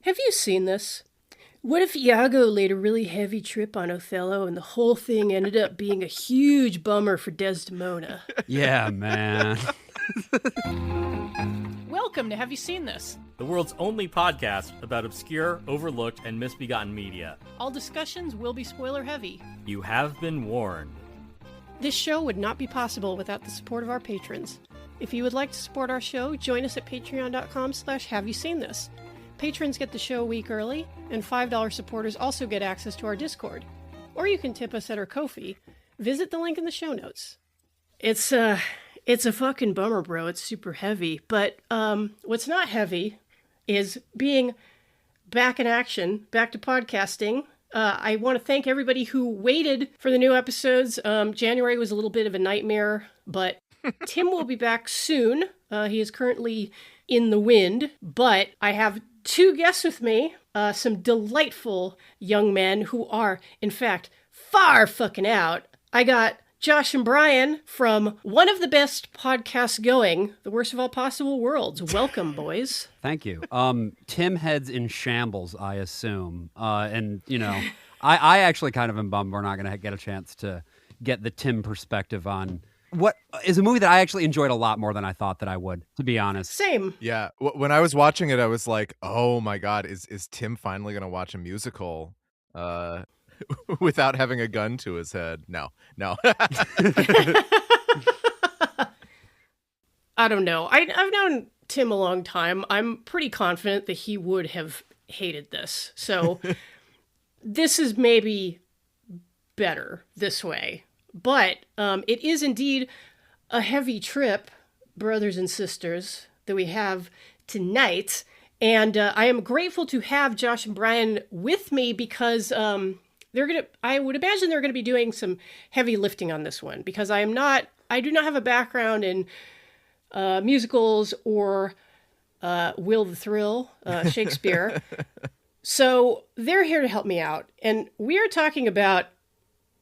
Have you seen this? What if Iago laid a really heavy trip on Othello and the whole thing ended up being a huge bummer for Desdemona? Yeah, man. Welcome to Have You Seen This? The world's only podcast about obscure, overlooked, and misbegotten media. All discussions will be spoiler heavy. You have been warned. This show would not be possible without the support of our patrons. If you would like to support our show, join us at patreon.com/haveyouseenthis. Patrons get the show a week early, and $5 supporters also get access to our Discord. Or you can tip us at our Ko-fi. Visit the link in the show notes. It's a fucking bummer, bro. It's super heavy. But what's not heavy is being back in action, back to podcasting. I want to thank everybody who waited for the new episodes. January was a little bit of a nightmare, but Tim will be back soon. He is currently in the wind, but I have two guests with me, some delightful young men who are, in fact, far fucking out. I got Josh and Brian from one of the best podcasts going, The Worst of All Possible Worlds. Welcome, boys. Thank you. Tim heads in shambles, I assume. And, you know, I actually kind of am bummed we're not going to get a chance to get the Tim perspective on what is a movie that I actually enjoyed a lot more than I thought that I would, to be honest. Same. Yeah. When I was watching it, I was like, oh my God, is Tim finally going to watch a musical without having a gun to his head? No. I don't know. I've known Tim a long time. I'm pretty confident that he would have hated this. So this is maybe better this way. But it is indeed a heavy trip, brothers and sisters, that we have tonight. And I am grateful to have Josh and Brian with me because I would imagine they're going to be doing some heavy lifting on this one because I do not have a background in musicals or Will the Thrill, Shakespeare. So they're here to help me out. And we are talking about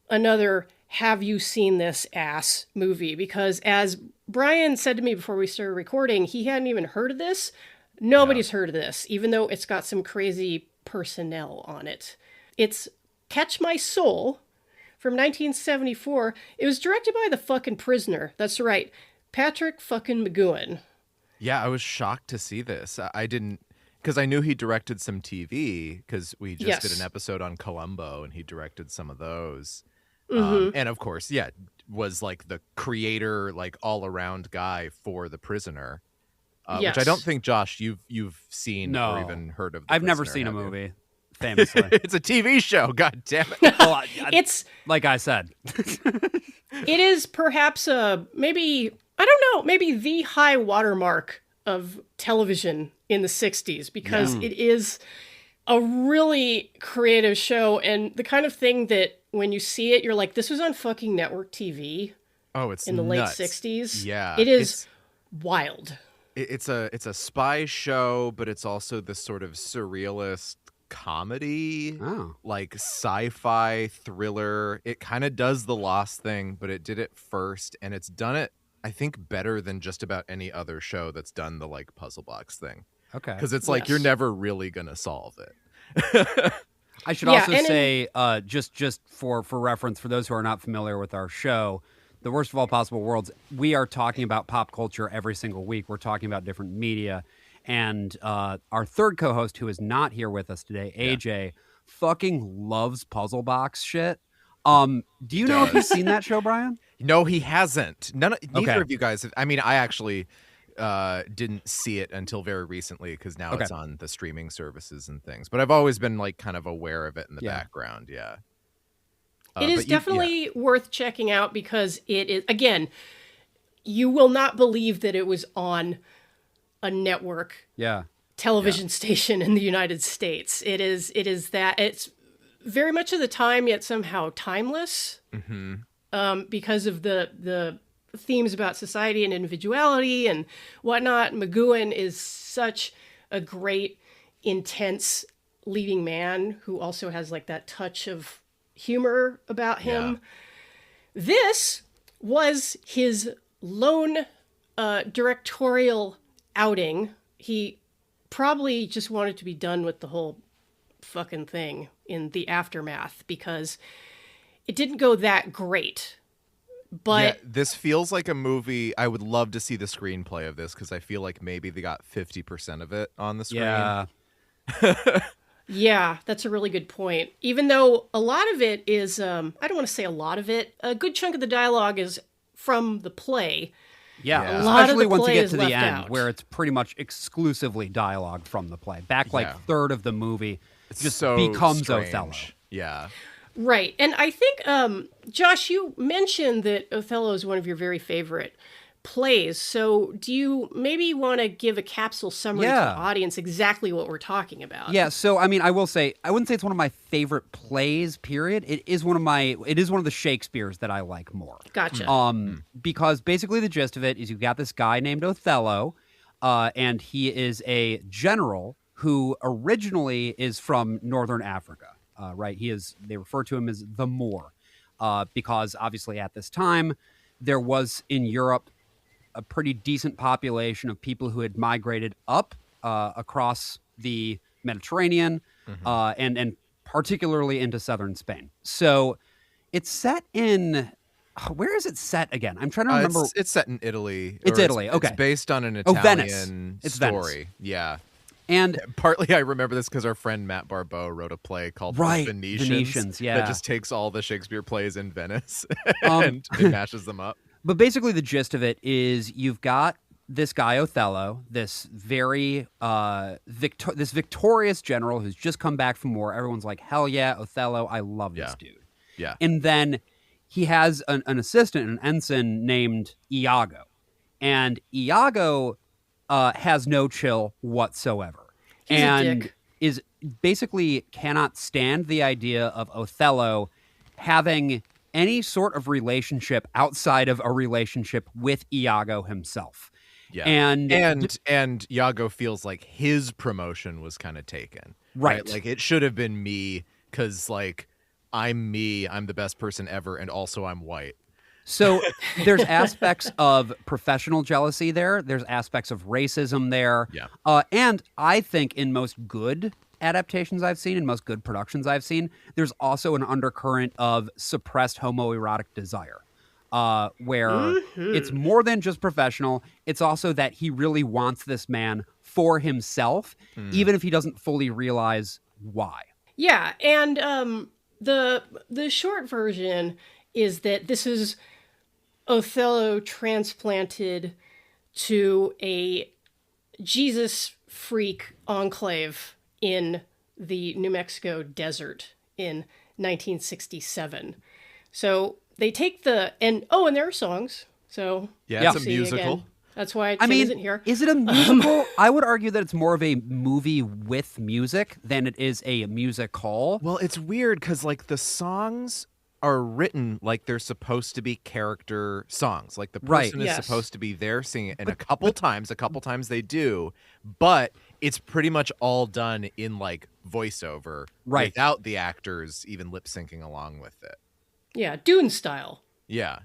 another Have You Seen This ass movie? Because as Brian said to me before we started recording, he hadn't even heard of this. Nobody's heard of this, even though it's got some crazy personnel on it. It's Catch My Soul from 1974. It was directed by the fucking prisoner. That's right. Patrick fucking McGoohan. Yeah, I was shocked to see this. I didn't, because I knew he directed some TV, because we just did an episode on Columbo, and he directed some of those. Mm-hmm. And of course, was like the creator, like all-around guy for The Prisoner, which I don't think, Josh, you've seen or even heard of. I've never seen a movie, famously. It's a TV show, god damn it. Well, it's like I said. It is perhaps maybe the high watermark of television in the 60s because it is a really creative show and the kind of thing that when you see it, you're like, this was on fucking network TV. Oh, it's in the nuts. late 60s. Yeah. It is wild. It's a spy show, but it's also this sort of surrealist comedy, like sci-fi thriller. It kind of does the Lost thing, but it did it first, and it's done it, I think, better than just about any other show that's done the like puzzle box thing. Okay. Because it's like you're never really gonna solve it. I should also say, just for reference, for those who are not familiar with our show, The Worst of All Possible Worlds, we are talking about pop culture every single week. We're talking about different media. And our third co-host, who is not here with us today, AJ, fucking loves puzzle box shit. Do you know if you've seen that show, Brian? No, he hasn't. Neither of you guys have. I mean, I actually didn't see it until very recently because now it's on the streaming services and things. But I've always been like kind of aware of it in the background. Yeah. It is definitely worth checking out because it is, again, you will not believe that it was on a network television station in the United States. It is that it's very much of the time, yet somehow timeless because of the themes about society and individuality and whatnot. McGoohan is such a great, intense leading man who also has like that touch of humor about him. This was his lone directorial outing. He probably just wanted to be done with the whole fucking thing in the aftermath because it didn't go that great. But yeah, this feels like a movie. I would love to see the screenplay of this because I feel like maybe they got 50% of it on the screen. Yeah. Yeah, that's a really good point. Even though a lot of it is, I don't want to say a lot of it, a good chunk of the dialogue is from the play. Yeah, A lot of especially the once you play get is to the left end, out. where it's pretty much exclusively dialogue from the play. Back like Yeah. third of the movie It's just so becomes strange. Othello. Yeah. Right. And I think, Josh, you mentioned that Othello is one of your very favorite plays. So do you maybe want to give a capsule summary to the audience exactly what we're talking about? Yeah, so I mean, I will say I wouldn't say it's one of my favorite plays. Period. It is one of the Shakespeare's that I like more. Gotcha. Because basically the gist of it is you've got this guy named Othello, and he is a general who originally is from Northern Africa. Right? They refer to him as the Moor, because obviously at this time there was in Europe a pretty decent population of people who had migrated up across the Mediterranean, and particularly into southern Spain. So it's set in. Where is it set again? I'm trying to remember. It's set in Italy. It's or Italy. Okay. It's based on an Venice. Italian It's story. Venice. Yeah. And partly I remember this because our friend Matt Barbeau wrote a play called Right, The Venetians, yeah. that just takes all the Shakespeare plays in Venice and mashes them up. But basically the gist of it is you've got this guy Othello, this very this victorious general who's just come back from war. Everyone's like, hell yeah, Othello, I love this dude. Yeah. And then he has an assistant, an ensign named Iago. And Iago has no chill whatsoever. He's a and dick. is basically cannot stand the idea of Othello having any sort of relationship outside of a relationship with Iago himself. Yeah. And Iago feels like his promotion was kind of taken. Right. Like it should have been me because like I'm me, I'm the best person ever, and also I'm white. So there's aspects of professional jealousy there. There's aspects of racism there. Yeah. And I think in most good adaptations I've seen, in most good productions I've seen, there's also an undercurrent of suppressed homoerotic desire, where it's more than just professional. It's also that he really wants this man for himself, even if he doesn't fully realize why. Yeah, and the short version is that this is Othello transplanted to a Jesus freak enclave in the New Mexico desert in 1967. So they take and there are songs. So Yeah, it's a see musical. again. That's why Tim isn't here. Is it a musical? I would argue that it's more of a movie with music than it is a musical. Well, it's weird because like the songs are written like they're supposed to be character songs. Like the person is supposed to be there singing, and a couple times they do, but it's pretty much all done in like voiceover, without the actors even lip syncing along with it. Yeah, Dune style. Yeah.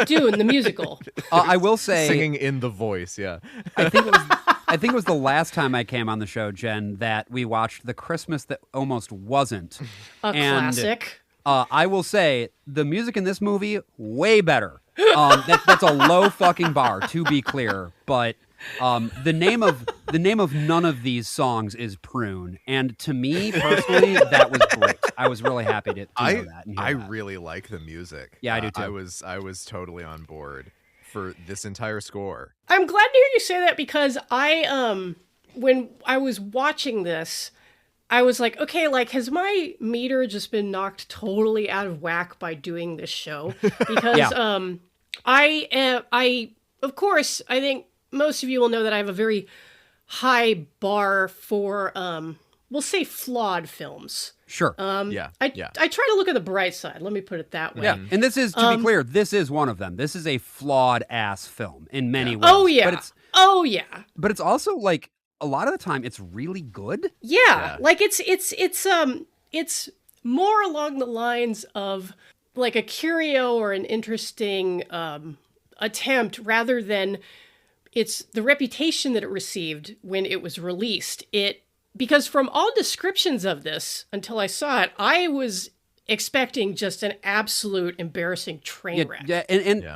Dune, the musical. I will say, singing in the voice. Yeah. I think it was the last time I came on the show, Jen, that we watched The Christmas That Almost Wasn't. A classic. I will say the music in this movie way better. That's a low fucking bar, to be clear. But the name of none of these songs is Prune, and to me personally, that was great. I was really happy to know that. And hear that. really like the music. Yeah, I do too. I was totally on board for this entire score. I'm glad to hear you say that because I when I was watching this, I was like, okay, like, has my meter just been knocked totally out of whack by doing this show? Because I of course, I think most of you will know that I have a very high bar for, we'll say flawed films. Sure. I try to look at the bright side. Let me put it that way. Yeah, and this is, to be clear, this is one of them. This is a flawed-ass film in many ways. Oh, yeah. But it's also, like, a lot of the time, it's really good. Yeah. Like, it's more along the lines of, like, a curio or an interesting attempt rather than it's the reputation that it received when it was released. Because from all descriptions of this until I saw it, I was expecting just an absolute embarrassing train wreck. Yeah,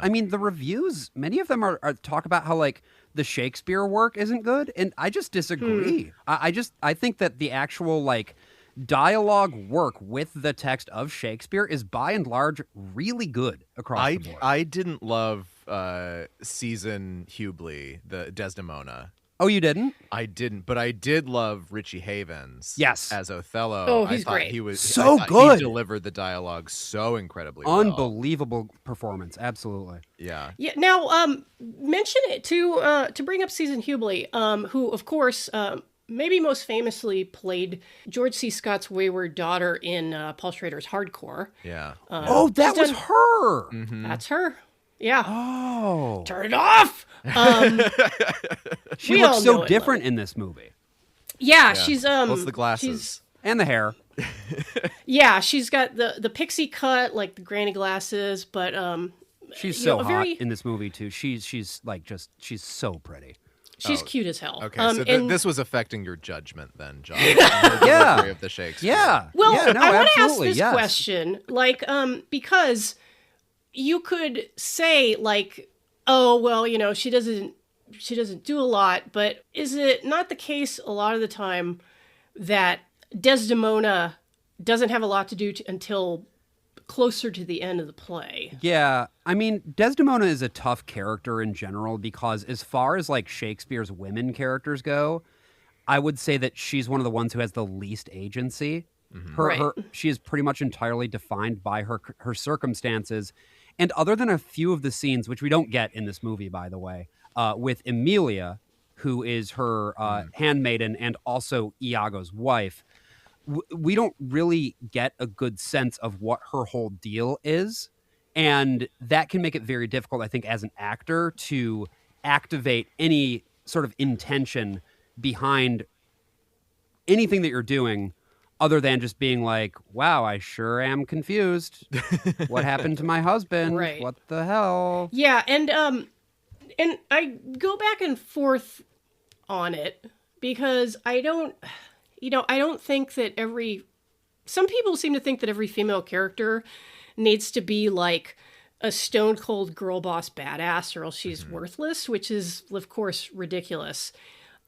I mean, the reviews, many of them are talk about how like the Shakespeare work isn't good, and I just disagree. I think that the actual like dialogue work with the text of Shakespeare is by and large really good across the board. I didn't love Season Hubley, the Desdemona. Oh, you didn't? I didn't, but I did love Richie Havens. Yes. As Othello. Oh, he's I thought great. He was so I thought good. He delivered the dialogue so incredibly well. Unbelievable performance, absolutely. Yeah. Yeah. Now, mention it to bring up Susan Hubley, who, of course, maybe most famously played George C. Scott's wayward daughter in Paul Schrader's Hardcore. Yeah. That was her. Mm-hmm. That's her. Yeah. Oh. Turn it off. She looks so different in this movie. Yeah, she's What's the glasses? And the hair. Yeah, she's got the pixie cut, like the granny glasses, but she's so hot in this movie too. She's like she's so pretty. She's cute as hell. Okay, so this was affecting your judgment then, John. Yeah. Of the Shakespeare. Yeah. Well, yeah, no, I want to ask absolutely, this yes. question, like, because you could say, like, oh, well, you know, she doesn't do a lot, but is it not the case a lot of the time that Desdemona doesn't have a lot to do until closer to the end of the play? Yeah, I mean, Desdemona is a tough character in general because as far as like Shakespeare's women characters go, I would say that she's one of the ones who has the least agency. Mm-hmm. She is pretty much entirely defined by her circumstances. And other than a few of the scenes, which we don't get in this movie, by the way, with Emilia, who is her handmaiden and also Iago's wife, we don't really get a good sense of what her whole deal is. And that can make it very difficult, I think, as an actor to activate any sort of intention behind anything that you're doing other than just being like, wow, I sure am confused. What happened to my husband? Right. What the hell? Yeah, and I go back and forth on it because I don't think that some people seem to think that every female character needs to be like a stone cold girl boss badass or else she's worthless, which is, of course, ridiculous.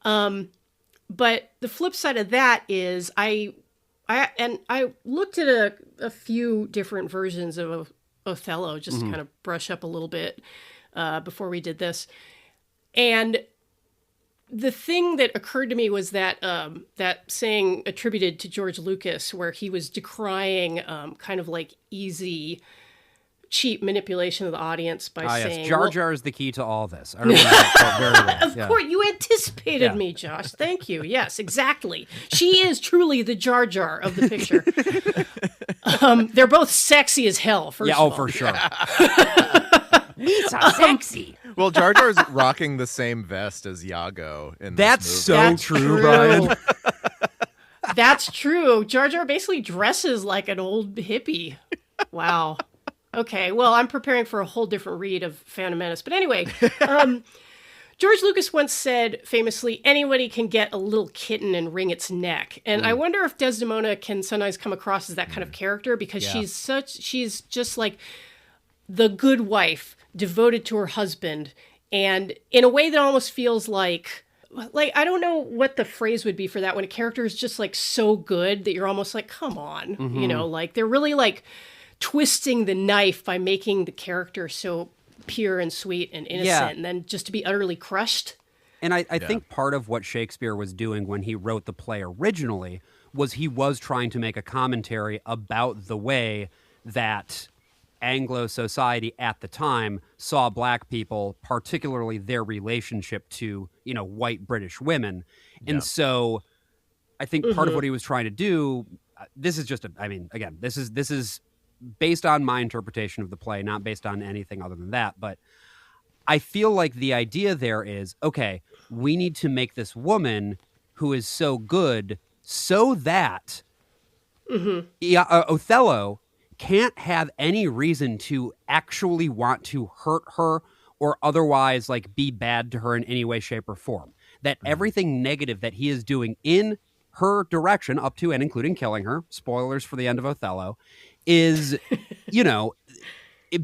But the flip side of that is I looked at a few different versions of Othello, just to kind of brush up a little bit before we did this. And the thing that occurred to me was that that saying attributed to George Lucas, where he was decrying kind of like easy, cheap manipulation of the audience by saying, yes. Jar Jar is the key to all this. I remember that very well. Of course, you anticipated me, Josh. Thank you. Yes, exactly. She is truly the Jar Jar of the picture. They're both sexy as hell, first of all. For sure. Meats are sexy. Well, Jar Jar's rocking the same vest as Iago in That's this so movie. That's true, Brian. That's true. Jar Jar basically dresses like an old hippie. Wow. Okay, well, I'm preparing for a whole different read of Phantom Menace. But anyway, George Lucas once said famously, anybody can get a little kitten and wring its neck. And I wonder if Desdemona can sometimes come across as that kind of character because she's just like the good wife devoted to her husband. And in a way that almost feels like, I don't know what the phrase would be for that when a character is just like so good that you're almost like, come on, you know, like they're really like twisting the knife by making the character so pure and sweet and innocent, and then just to be utterly crushed. And I think part of what Shakespeare was doing when he wrote the play originally was he was trying to make a commentary about the way that Anglo society at the time saw black people, particularly their relationship to, you know, white British women. And so I think part of what he was trying to do, this is just, this is based on my interpretation of the play, not based on anything other than that. But I feel like the idea there is, okay, we need to make this woman who is so good so that Othello can't have any reason to actually want to hurt her or otherwise like be bad to her in any way, shape, or form. That everything negative that he is doing in her direction, up to and including killing her, spoilers for the end of Othello, is, you know,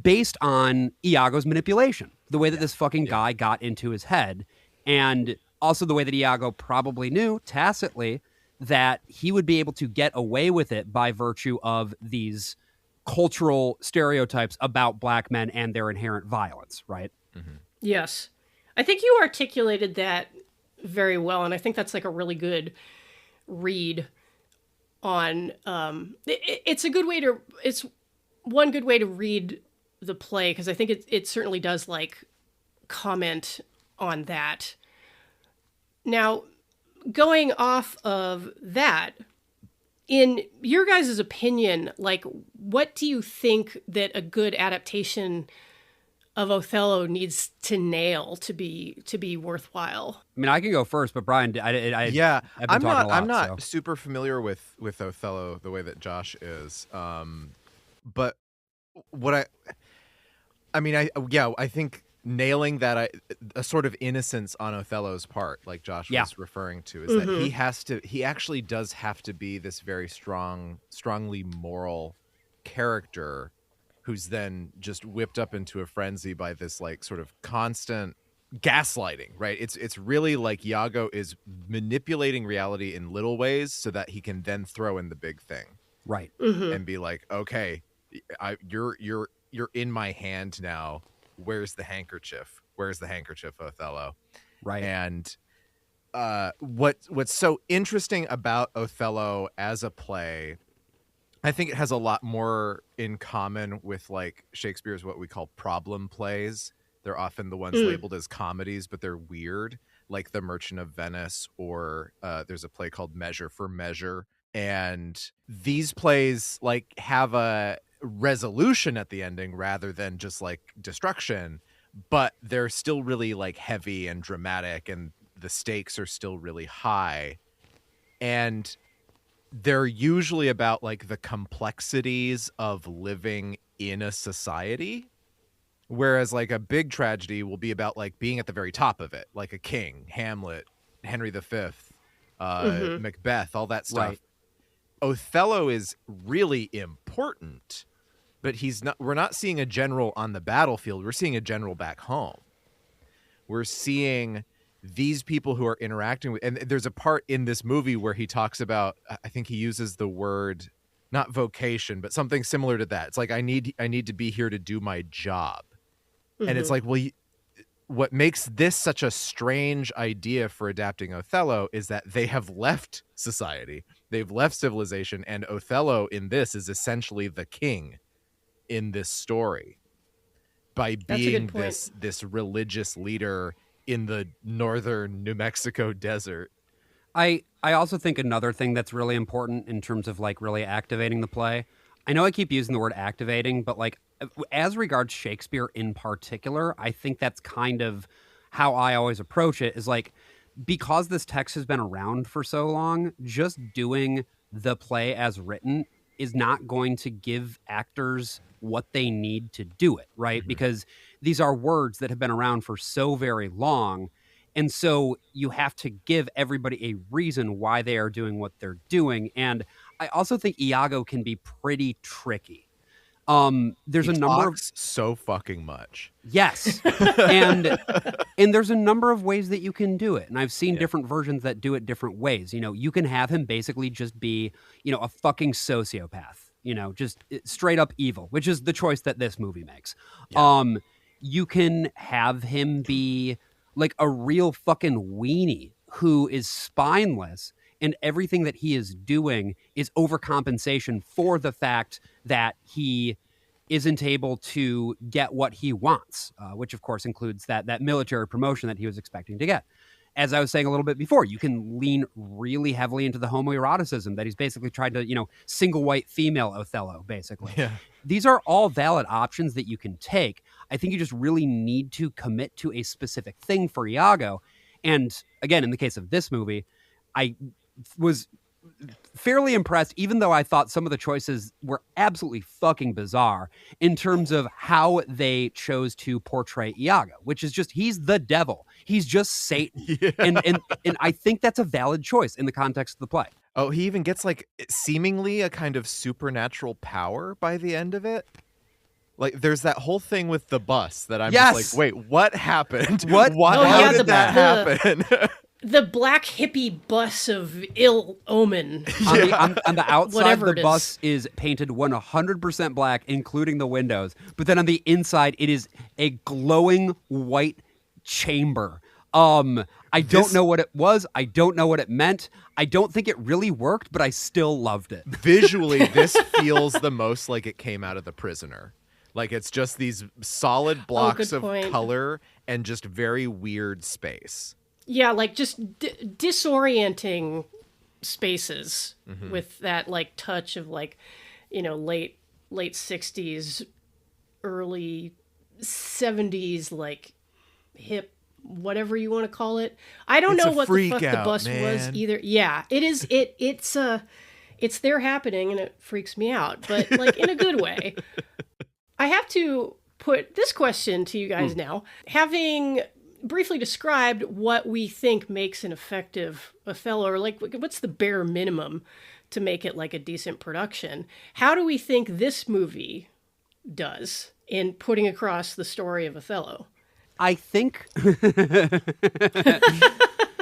based on Iago's manipulation. The way that this fucking guy got into his head, and also the way that Iago probably knew tacitly that he would be able to get away with it by virtue of these cultural stereotypes about black men and their inherent violence, right? Yes. I think you articulated that very well, and I think that's like a really good read on it's a good way to it's one good way to read the play, because I think it certainly does like comment on that. Now, going off of that, in your guys' opinion, like, what do you think that a good adaptation of Othello needs to nail to be worthwhile? I mean, I can go first, but Brian, I've been talking a lot, I'm not so. super familiar with Othello the way that Josh is. But what I think nailing that a sort of innocence on Othello's part, like Josh was referring to, is that he actually does have to be this very strongly moral character who's then just whipped up into a frenzy by this like sort of constant gaslighting, right? It's really like Iago is manipulating reality in little ways so that he can then throw in the big thing, Right. and be like, okay, you're in my hand now. Where's the handkerchief? Where's the handkerchief, Othello? Right. And what's so interesting about Othello as a play, I think it has a lot more in common with like Shakespeare's what we call problem plays. They're often the ones labeled as comedies, but they're weird, like The Merchant of Venice, or there's a play called Measure for Measure. And these plays like have a resolution at the ending rather than just like destruction, but they're still really like heavy and dramatic, and the stakes are still really high. And they're usually about like the complexities of living in a society, whereas like a big tragedy will be about like being at the very top of it, like a king, Hamlet, Henry V, Macbeth, all that stuff. Right. Othello is really important, but we're not seeing a general on the battlefield. We're seeing a general back home. We're seeing these people who are interacting with, and there's a part in this movie where he talks about, I think he uses the word, not vocation, but something similar to that. It's like, I need to be here to do my job. And it's like, well, what makes this such a strange idea for adapting Othello is that they have left society. They've left civilization, and Othello in this is essentially the king in this story by being this religious leader in the northern New Mexico desert. I also think another thing that's really important in terms of like really activating the play, I know I keep using the word activating, but like as regards Shakespeare in particular, I think that's kind of how I always approach it, is like, because this text has been around for so long, just doing the play as written is not going to give actors what they need to do it, right? Because these are words that have been around for so very long. And so you have to give everybody a reason why they are doing what they're doing. And I also think Iago can be pretty tricky. There's He a number of so fucking much. Yes. and there's a number of ways that you can do it. And I've seen different versions that do it different ways. You know, you can have him basically just be, you know, a fucking sociopath, you know, just straight up evil, which is the choice that this movie makes. Yeah. You can have him be like a real fucking weenie who is spineless, and everything that he is doing is overcompensation for the fact that he isn't able to get what he wants, which of course includes that military promotion that he was expecting to get. As I was saying a little bit before, you can lean really heavily into the homoeroticism that he's basically tried to, you know, single white female Othello, basically. Yeah. These are all valid options that you can take. I think you just really need to commit to a specific thing for Iago. And again, in the case of this movie, I was fairly impressed, even though I thought some of the choices were absolutely fucking bizarre in terms of how they chose to portray Iago, which is just, he's the devil. He's just Satan. Yeah. And I think that's a valid choice in the context of the play. Oh, he even gets like seemingly a kind of supernatural power by the end of it. Like there's that whole thing with the bus that I'm just like, wait, what happened? What? How did that happen? The black hippie bus of ill omen. On the outside, Whatever the bus is painted 100% black, including the windows. But then on the inside, it is a glowing white chamber. I don't know what it was. I don't know what it meant. I don't think it really worked, but I still loved it. Visually, this feels the most like it came out of The Prisoner. Like it's just these solid blocks of color and just very weird space. Yeah, like just disorienting spaces with that like touch of like, you know, late 60s, early 70s, like hip, whatever you want to call it. I don't know what the fuck the bus was either. Yeah, it is. It's there happening and it freaks me out, but like in a good way. I have to put this question to you guys now. Having briefly described what we think makes an effective Othello, or like what's the bare minimum to make it like a decent production, how do we think this movie does in putting across the story of Othello? I think...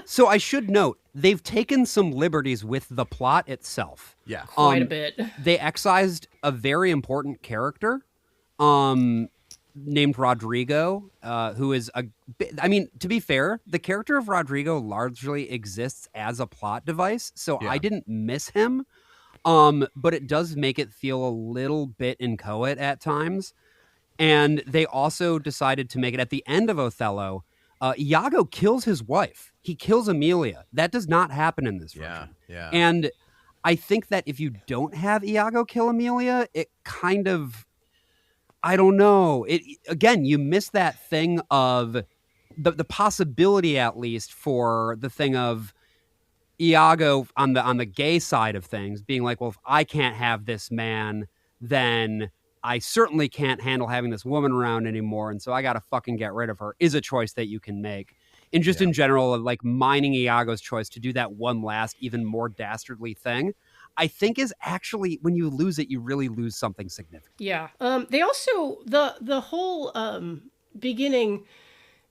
So I should note, they've taken some liberties with the plot itself. Yeah. Quite a bit. They excised a very important character named Rodrigo, who is I mean, to be fair, the character of Rodrigo largely exists as a plot device, so I didn't miss him. But it does make it feel a little bit inchoate at times. And they also decided to make it at the end of Othello. Iago kills his wife. He kills Emilia. That does not happen in this version. Yeah. And I think that if you don't have Iago kill Emilia, it kind of, I don't know. It again, you miss that thing of the possibility, at least, for the thing of Iago on the gay side of things being like, well, if I can't have this man, then I certainly can't handle having this woman around anymore, and so I gotta fucking get rid of her, is a choice that you can make. And just in general, like mining Iago's choice to do that one last, even more dastardly thing, I think is actually, when you lose it, you really lose something significant. Yeah. They also, the whole beginning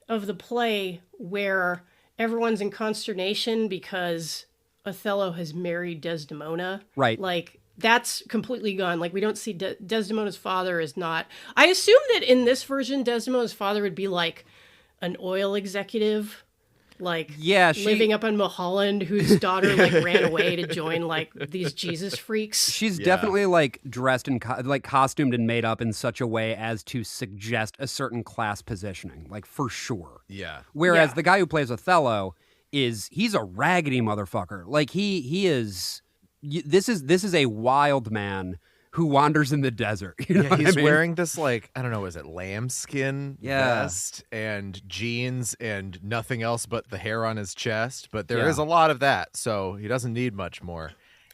of the play where everyone's in consternation because Othello has married Desdemona. Right. Like, that's completely gone. Like, we don't see Desdemona's father is not... I assume that in this version, Desdemona's father would be like an oil executive, like living up in Mulholland, whose daughter like ran away to join like these Jesus freaks. She's definitely like dressed and like costumed and made up in such a way as to suggest a certain class positioning, like for sure. Yeah. Whereas the guy who plays Othello he's a raggedy motherfucker. Like he is. This is a wild man who wanders in the desert. You know he's I mean? wearing this, like, I don't know, is it lambskin vest and jeans and nothing else but the hair on his chest? But there is a lot of that, so he doesn't need much more.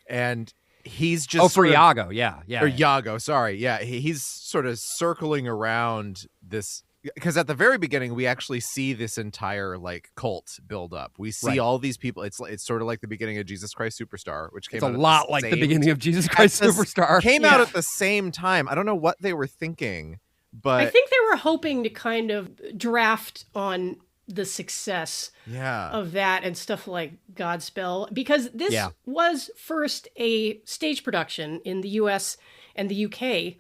And he's just for Iago, or yeah. Iago, sorry. Yeah, he's sort of circling around this, because at the very beginning we actually see this entire like cult build up. We see all these people. It's sort of like the beginning of Jesus Christ Superstar, which came it's out a lot like the beginning of Jesus Christ Superstar. Came out at the same time. I don't know what they were thinking, but I think they were hoping to kind of draft on the success of that and stuff like Godspell, because this was first a stage production in the US and the UK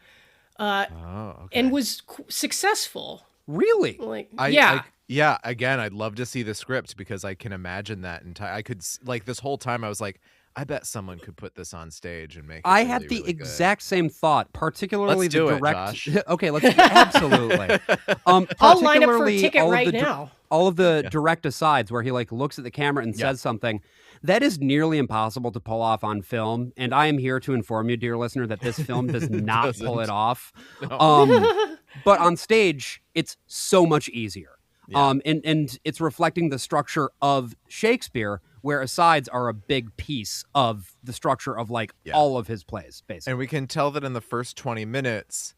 and was successful. Really? Like, again, I'd love to see the script, because I can imagine that entire. I could, like, this whole time I was like, I bet someone could put this on stage and make it I really, had the really exact same thought, particularly Let's do the it, direct. Josh. Okay, let's absolutely. I'll line up for a ticket right now. All of the direct asides where he like looks at the camera and says something. That is nearly impossible to pull off on film, and I am here to inform you, dear listener, that this film does not pull it off. No. But on stage, it's so much easier. And it's reflecting the structure of Shakespeare, where asides are a big piece of the structure of like all of his plays, basically. And we can tell that in the first 20 minutes,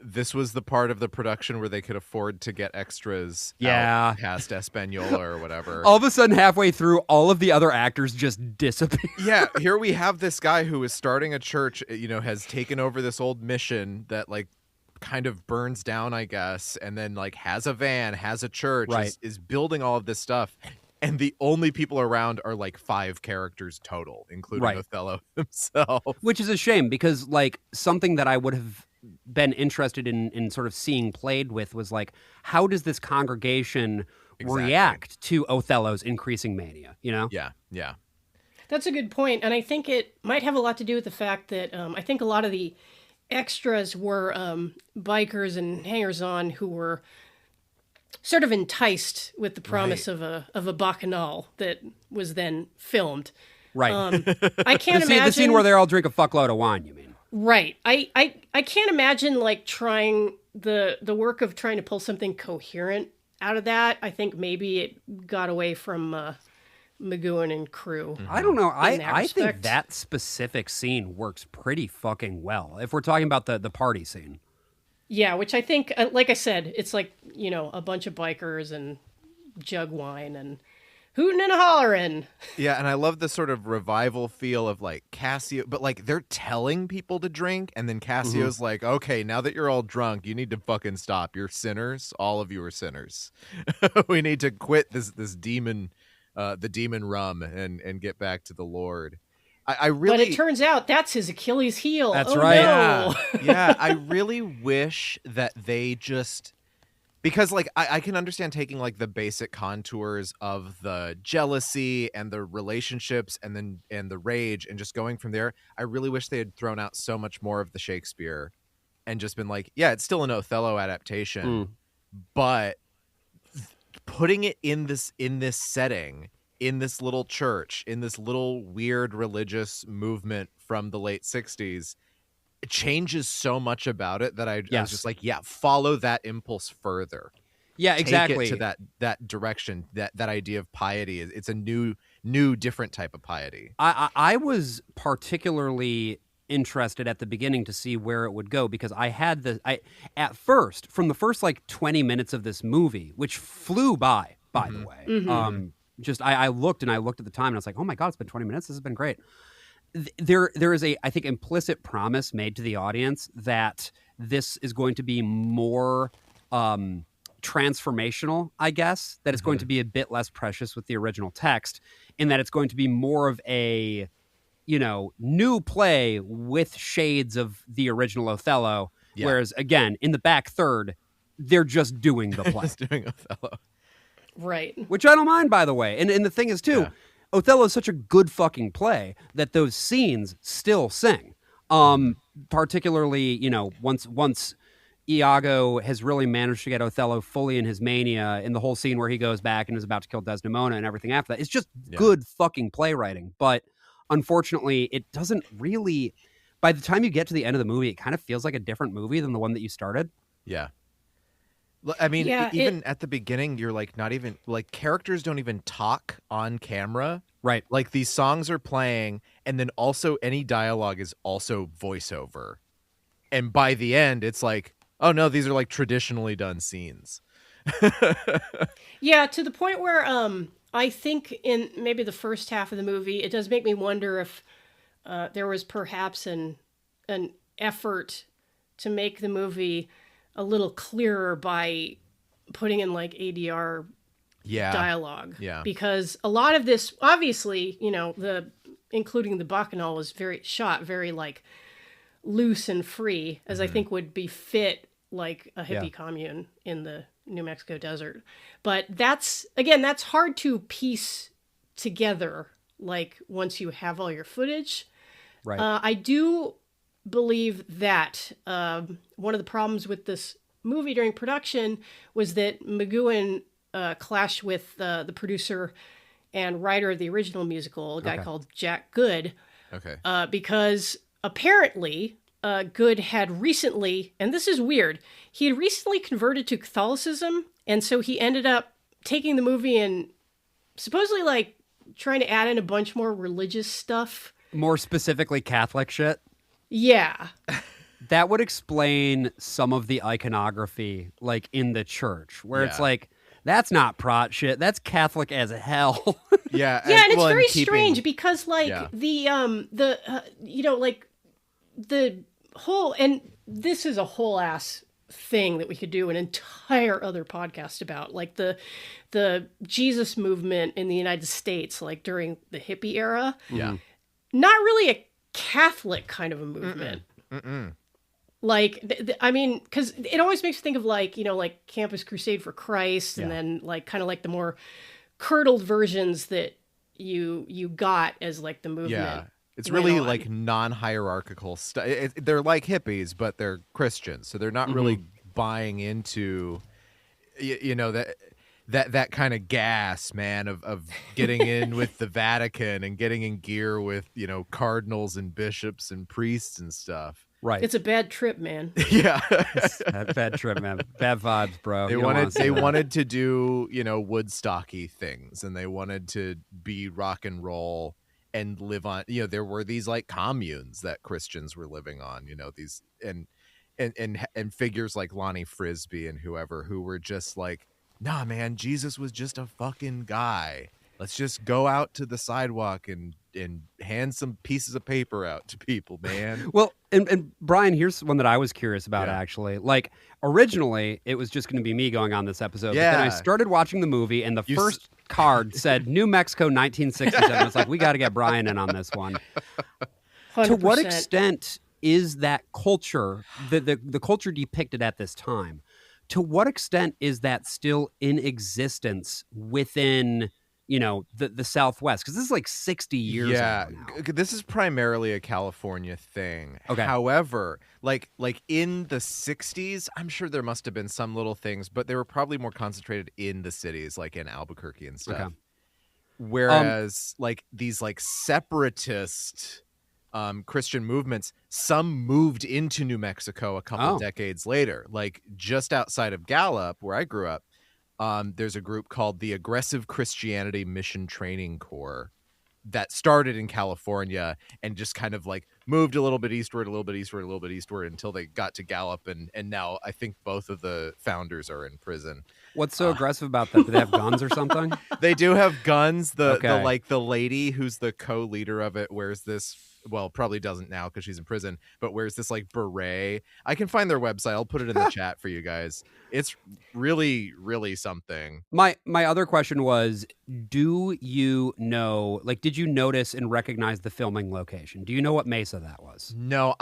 this was the part of the production where they could afford to get extras out past Espanola or whatever. All of a sudden, halfway through, all of the other actors just disappear. Yeah, here we have this guy who is starting a church, has taken over this old mission that, like, kind of burns down, I guess, and then, like, has a van, has a church, is building all of this stuff. And the only people around are like 5 characters total, including Othello himself. Which is a shame because, like, something that I would have been interested in sort of seeing played with was like, how does this congregation react to Othello's increasing mania? Yeah. That's a good point, and I think it might have a lot to do with the fact that I think a lot of the extras were bikers and hangers-on who were sort of enticed with the promise of a bacchanal that was then filmed. Right. I can't imagine the scene where they all drink a fuckload of wine. You mean? Right. I can't imagine like trying the work of trying to pull something coherent out of that. I think maybe it got away from McGowan and crew. I don't know. I think that specific scene works pretty fucking well. If we're talking about the party scene. Yeah, which I think, like I said, it's like, a bunch of bikers and jug wine and hooting and hollering. Yeah, and I love the sort of revival feel of like Cassio, but like they're telling people to drink, and then Cassio's like, okay, now that you're all drunk, you need to fucking stop. You're sinners. All of you are sinners. We need to quit this demon, the demon rum, and get back to the Lord. I really, but it turns out that's his Achilles heel. That's right. No. Yeah, I really wish that they just, because like I can understand taking like the basic contours of the jealousy and the relationships and the rage and just going from there. I really wish they had thrown out so much more of the Shakespeare and just been like, yeah, it's still an Othello adaptation, but putting it in this setting, in this little church, in this little weird religious movement from the late 60s, it changes so much about it that I was just like, yeah, follow that impulse further. Yeah, exactly. Take it to that direction, that idea of piety. It's a new, different type of piety. I was particularly interested at the beginning to see where it would go because at first, from the first like 20 minutes of this movie, which flew by the way, I looked at the time and I was like, oh my God, it's been 20 minutes. This has been great. There is I think, implicit promise made to the audience that this is going to be more transformational, I guess, that it's going to be a bit less precious with the original text, and that it's going to be more of a, new play with shades of the original Othello. Yeah. Whereas, again, in the back third, they're just doing the play. Just doing Othello. Right. Which I don't mind, by the way. And the thing is, too, Othello is such a good fucking play that those scenes still sing. Particularly, once Iago has really managed to get Othello fully in his mania, in the whole scene where he goes back and is about to kill Desdemona and everything after that. It's just good fucking playwriting. But unfortunately, it doesn't really... By the time you get to the end of the movie, it kind of feels like a different movie than the one that you started. Yeah. I mean, even at the beginning, you're like not even like characters don't even talk on camera. Right. Like these songs are playing and then also any dialogue is also voiceover. And by the end, it's like, oh no, these are like traditionally done scenes. Yeah, to the point where I think in maybe the first half of the movie, it does make me wonder if there was perhaps an effort to make the movie a little clearer by putting in like ADR dialogue. Yeah. Because a lot of this, obviously, including the Bacchanal was shot very like loose and free, as I think would befit like a hippie commune in the New Mexico desert. But that's hard to piece together, like once you have all your footage. Right. I do believe that one of the problems with this movie during production was that McGowan clashed with the producer and writer of the original musical, a guy called Jack Good. Okay. Because apparently Good had recently, and this is weird, he had recently converted to Catholicism, and so he ended up taking the movie and supposedly like trying to add in a bunch more religious stuff. More specifically, Catholic shit. Yeah. That would explain some of the iconography, like in the church, where it's like, that's not prot shit. That's Catholic as hell. Yeah, and it's very strange because, like, the whole, and this is a whole ass thing that we could do an entire other podcast about, like the Jesus movement in the United States, like during the hippie era. Yeah. Not really a Catholic kind of a movement. Like, I mean, because it always makes me think of, like, like Campus Crusade for Christ, and then, like, kind of like the more curdled versions that you got as, like, the movement. Yeah, it's really like non-hierarchical stuff. They're like hippies, but they're Christians, so they're not really buying into, that kind of gas, man, of getting in with the Vatican and getting in gear with, cardinals and bishops and priests and stuff. Right. It's a bad trip, man. Yeah. Bad trip, man. Bad vibes, bro. They wanted to do, Woodstocky things, and they wanted to be rock and roll and live on, there were these like communes that Christians were living on, these and figures like Lonnie Frisbee and whoever, who were just like, nah, man, Jesus was just a fucking guy. Let's just go out to the sidewalk and hand some pieces of paper out to people, man. Well, and Brian, here's one that I was curious about, actually. Like, originally, it was just going to be me going on this episode. Yeah. But then I started watching the movie, and the first card said New Mexico 1967. It's like, we got to get Brian in on this one. 100%. To what extent is that culture, the culture depicted at this time, to what extent is that still in existence within the Southwest? Because this is like 60 years ago now. This is primarily a California thing. Okay. However, like in the 60s, I'm sure there must have been some little things, but they were probably more concentrated in the cities, like in Albuquerque and stuff. Okay. Whereas like these like separatist Christian movements, some moved into New Mexico a couple decades later. Like just outside of Gallup, where I grew up, there's a group called the Aggressive Christianity Mission Training Corps that started in California and just kind of like moved a little bit eastward until they got to Gallup, and now I think both of the founders are in prison. What's so aggressive about that? Do they have guns or something? They do have guns. The lady who's the co-leader of it wears this, well, probably doesn't now because she's in prison, but wears this like beret. I can find their website. I'll put it in the chat for you guys. It's really, really something. My other question was, do you know, like, did you notice and recognize the filming location? Do you know what mesa that was? No,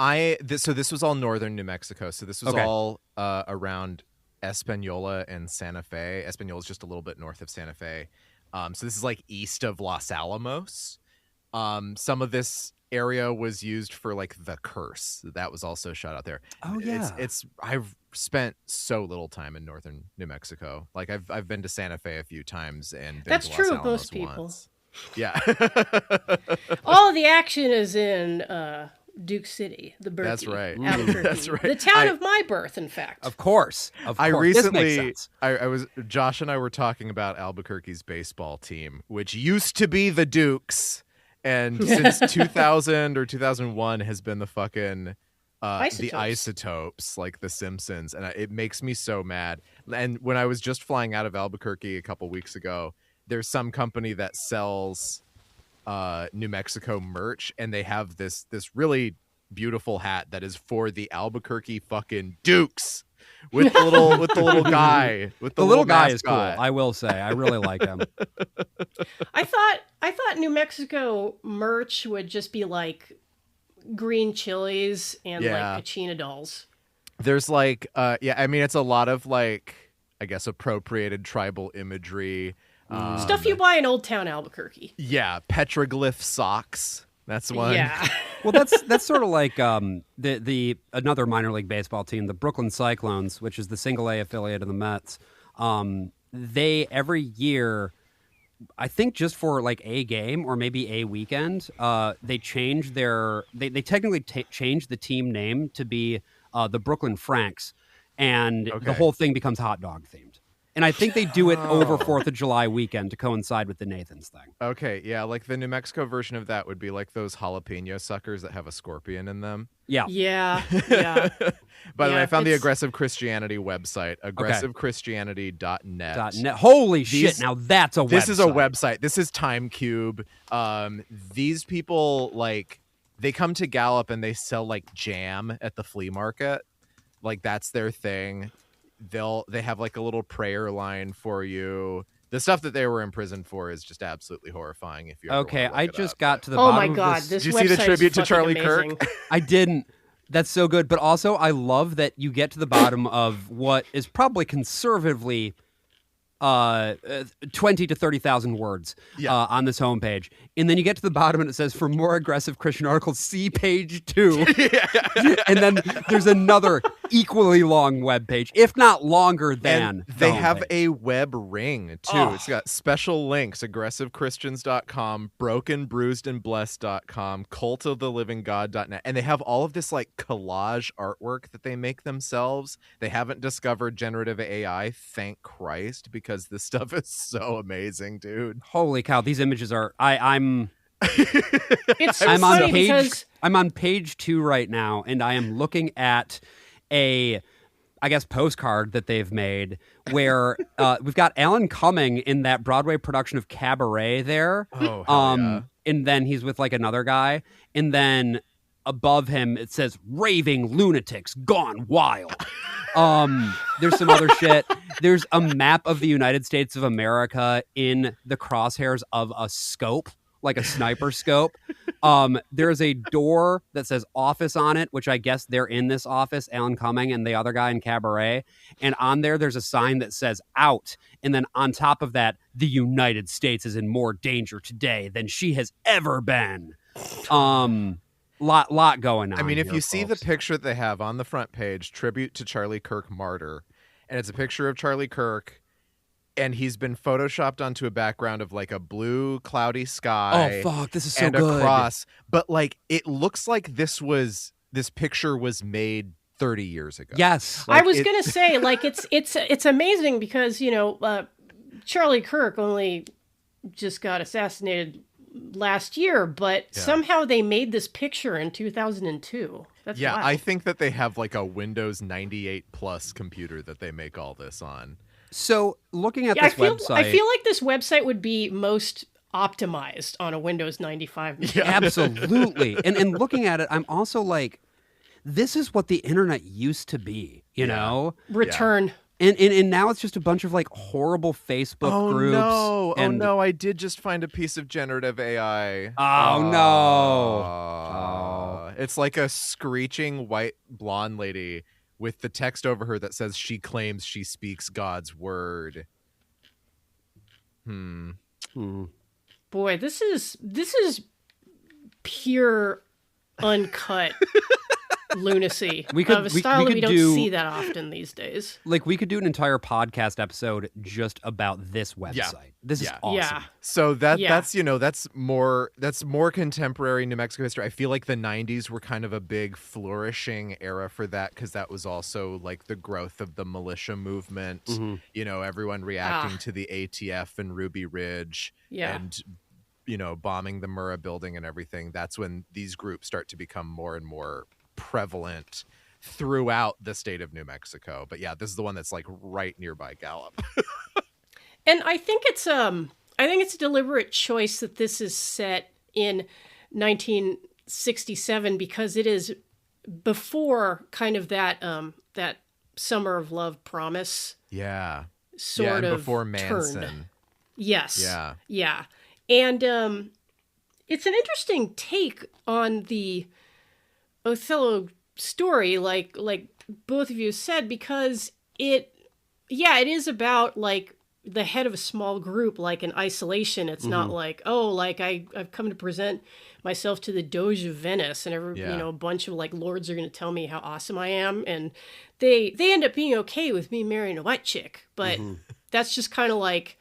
so this was all northern New Mexico. So this was all around Espanola and Santa Fe. Espanola is just a little bit north of Santa Fe. So this is like east of Los Alamos. Some of this area was used for like The Curse. That was also shot out there. Oh yeah. I've spent so little time in northern New Mexico. Like I've been to Santa Fe a few times, and that's to true Los of Alamos most people. once. Yeah. All of the action is in Duke City, the Berkey. That's right. Albuquerque. That's right. The town of my birth, in fact. Of course. I recently, this makes sense. Josh and I were talking about Albuquerque's baseball team, which used to be the Dukes, and since 2000 or 2001 has been the fucking the Isotopes, like the Simpsons, and it makes me so mad. And when I was just flying out of Albuquerque a couple weeks ago, there's some company that sells New Mexico merch, and they have this really beautiful hat that is for the Albuquerque fucking Dukes with the little guy with the little guy mascot. is cool. I will say, I really like him. I thought New Mexico merch would just be like green chilies and like Kachina dolls. There's like I mean, it's a lot of like, I guess, appropriated tribal imegery. Stuff you buy in Old Town Albuquerque. Yeah, petroglyph socks. That's one. Yeah. Well, that's sort of like the another minor league baseball team, the Brooklyn Cyclones, which is the single A affiliate of the Mets. They every year, I think just for like a game or maybe a weekend, they change they technically change the team name to be the Brooklyn Franks, and the whole thing becomes hot dog themed. And I think they do it over 4th of July weekend to coincide with the Nathan's thing. Okay, yeah, like the New Mexico version of that would be like those jalapeno suckers that have a scorpion in them. Yeah. Yeah. By the way, I found the it's- Aggressive Christianity website, aggressivechristianity.net. .net. Holy shit! Now that's a website. This is a website. This is Time Cube. These people, like, they come to Gallup and they sell like jam at the flea market. Like, that's their thing. They have like a little prayer line for you. The stuff that they were imprisoned for is just absolutely horrifying. If you ever Okay, wanna I look it just up. got to the Oh bottom my of god, this. this Did you see the website tribute is to Charlie fucking Kirk? amazing. I didn't. That's so good. But also, I love that you get to the bottom of what is probably conservatively 20 to 30,000 words on this homepage. And then you get to the bottom and it says, for more aggressive Christian articles, see page 2. And then there's another equally long web page, if not longer than. And they have homepage. a web ring too. Oh. It's got special links: aggressivechristians.com, brokenbruisedandblessed.com, cultofthelivinggod.net. And they have all of this like collage artwork that they make themselves. They haven't discovered generative AI, thank Christ, because this stuff is so amazing, dude. Holy cow, these images are I'm It's so I'm on funny page because I'm on page 2 right now, and I am looking at a postcard that they've made where we've got Alan Cumming in that Broadway production of Cabaret there. Oh, hell yeah. And then he's with like another guy, and then above him it says raving lunatics gone wild. There's some other shit. There's a map of the United States of America in the crosshairs of a scope, like a sniper scope. There's a door that says office on it, which I guess they're in this office, Alan Cumming and the other guy in Cabaret. And on there's a sign that says out. And then on top of that, the United States is in more danger today than she has ever been. Lot going on. I mean, if here, you see the folks. picture that they have on the front page, tribute to Charlie Kirk Martyr, and it's a picture of Charlie Kirk, and he's been photoshopped onto a background of like a blue cloudy sky. Oh fuck, this is so and good. a cross. But like, it looks like this picture was made 30 years ago. Yes. I was gonna say, like, it's amazing because Charlie Kirk only just got assassinated last year, but somehow they made this picture in 2002. That's wild. I think that they have like a Windows 98 plus computer that they make all this on. So looking at Yeah, this website, I feel like this website would be most optimized on a Windows 95 machine. absolutely. And looking at it, I'm also like, this is what the internet used to be, you know? Return. And now it's just a bunch of like horrible Facebook groups. No. And, Oh no, I did just find a piece of generative AI. Oh, no. It's like a screeching white blonde lady with the text over her that says she claims she speaks God's word. Boy, this is pure uncut lunacy We could- of a we style that could we don't do- see that often these days. Like, we could do an entire podcast episode just about this website. This is Yeah. awesome. Yeah. So Yeah. that's more contemporary New Mexico history. I feel like the 90s were kind of a big flourishing era for that, because that was also like the growth of the militia movement. Mm-hmm. You know, everyone reacting to the ATF and Ruby Ridge Yeah. and bombing the Murrah building and everything. That's when these groups start to become more and more prevalent throughout the state of New Mexico. But yeah, this is the one that's like right nearby Gallup. And I think it's a deliberate choice that this is set in 1967 because it is before kind of that Summer of Love promise Yeah. sort and of before turned. Manson. Yes. Yeah. Yeah. And it's an interesting take on the Othello story, like both of you said, because it is about like the head of a small group, like in isolation. It's not like, oh, like I've come to present myself to the Doge of Venice, and a bunch of like lords are going to tell me how awesome I am, and they end up being okay with me marrying a white chick, but that's just kind of like.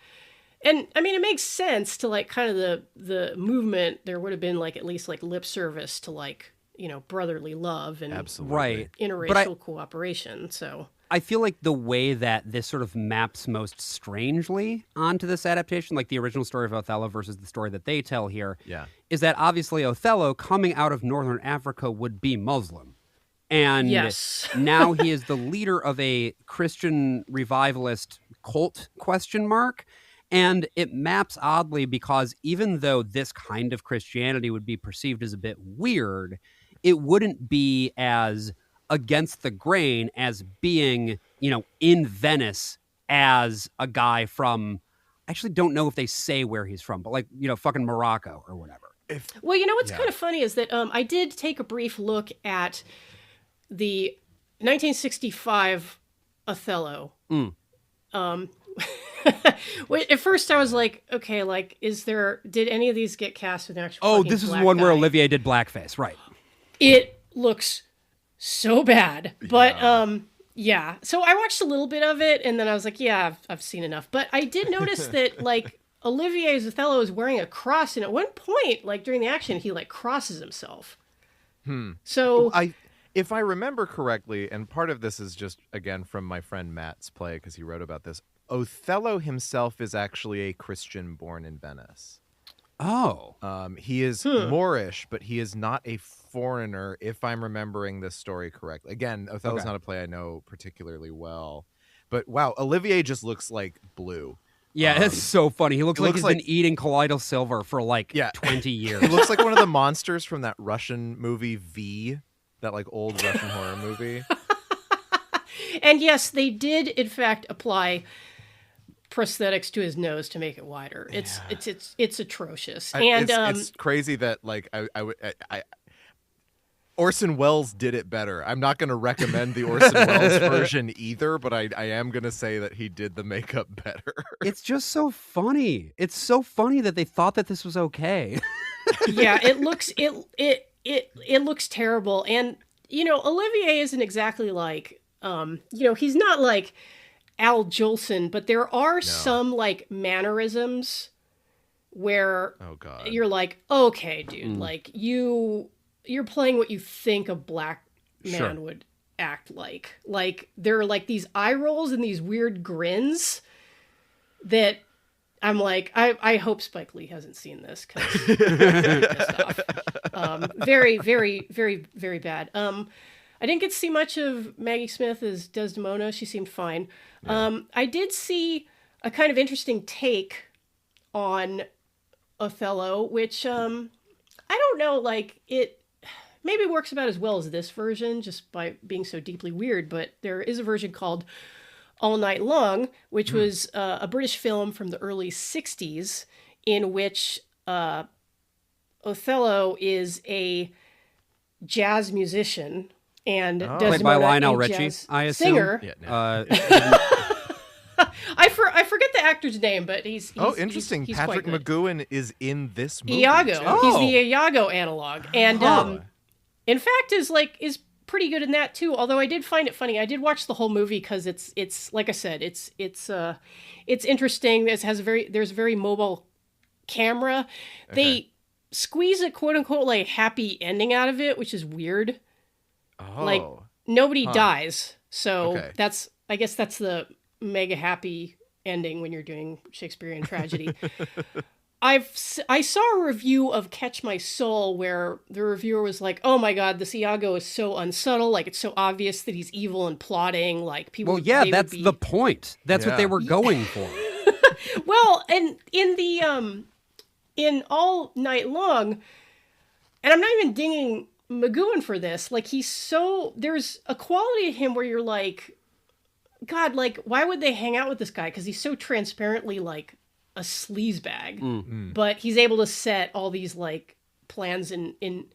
And I mean, it makes sense to like kind of the movement. There would have been like at least like lip service to like, brotherly love and Absolutely. Right. interracial cooperation. So I feel like the way that this sort of maps most strangely onto this adaptation, like the original story of Othello versus the story that they tell here, is that obviously Othello, coming out of Northern Africa, would be Muslim. And yes. now he is the leader of a Christian revivalist cult, ? And it maps oddly because even though this kind of Christianity would be perceived as a bit weird, it wouldn't be as against the grain as being, in Venice as a guy from, I actually don't know if they say where he's from, but fucking Morocco or whatever. Well, what's kind of funny is that I did take a brief look at the 1965 Othello. At first I was like, okay, did any of these get cast with an actual this is black the one guy? where Olivier did blackface, right? It looks so bad, but yeah. So I watched a little bit of it, and then I was like, yeah, I've seen enough. But I did notice that Olivier's Othello is wearing a cross, and at one point, during the action, he crosses himself. So if I remember correctly, and part of this is just again from my friend Matt's play because he wrote about this. Othello himself is actually a Christian born in Venice. Oh. He is Moorish, but he is not a foreigner, if I'm remembering this story correctly. Again, Othello's not a play I know particularly well. But wow, Olivier just looks like blue. Yeah, it's so funny. He looks like he's been eating colloidal silver for 20 years. He looks like one of the monsters from that Russian movie V, that old Russian horror movie. And yes, they did in fact apply prosthetics to his nose to make it wider. It's atrocious. It's crazy that I Orson Welles did it better. I'm not going to recommend the Orson Welles version either, but I am going to say that he did the makeup better. It's just so funny. It's so funny that they thought that this was okay. Yeah, it looks terrible. And Olivier isn't exactly he's not like Al Jolson, but there are some mannerisms where you're like, okay, dude, you're playing what you think a black man would act like. There are these eye rolls and these weird grins that I'm like, I hope Spike Lee hasn't seen this because I'm very pissed off. Very, very, very, very bad. I didn't get to see much of Maggie Smith as Desdemona. She seemed fine. Yeah. I did see a kind of interesting take on Othello, which I don't know, it maybe works about as well as this version, just by being so deeply weird. But there is a version called All Night Long, which was a British film from the early 60s in which Othello is a jazz musician and Desdemona, played by Lionel Richie, jazz I assume. Singer. Yeah, no. I forget the actor's name, but he's interesting. He's Patrick quite good. McGowan is in this movie. Iago. Too. He's the Iago analog, and in fact is pretty good in that too. Although I did find it funny. I did watch the whole movie because it's like I said, it's interesting. There's a very mobile camera. Okay. They squeeze a quote unquote happy ending out of it, which is weird. Oh. Nobody dies, so I guess that's the mega happy ending when you're doing Shakespearean tragedy. I saw a review of Catch My Soul where the reviewer was like, "Oh my God, this Iago is so unsubtle. It's so obvious that he's evil and plotting. People." Well, yeah, that's the point. That's what they were going for. Well, and in All Night Long, and I'm not even dinging McGowan for this. There's a quality to him where you're like, God, why would they hang out with this guy? Because he's so transparently a sleazebag, but he's able to set all these plans in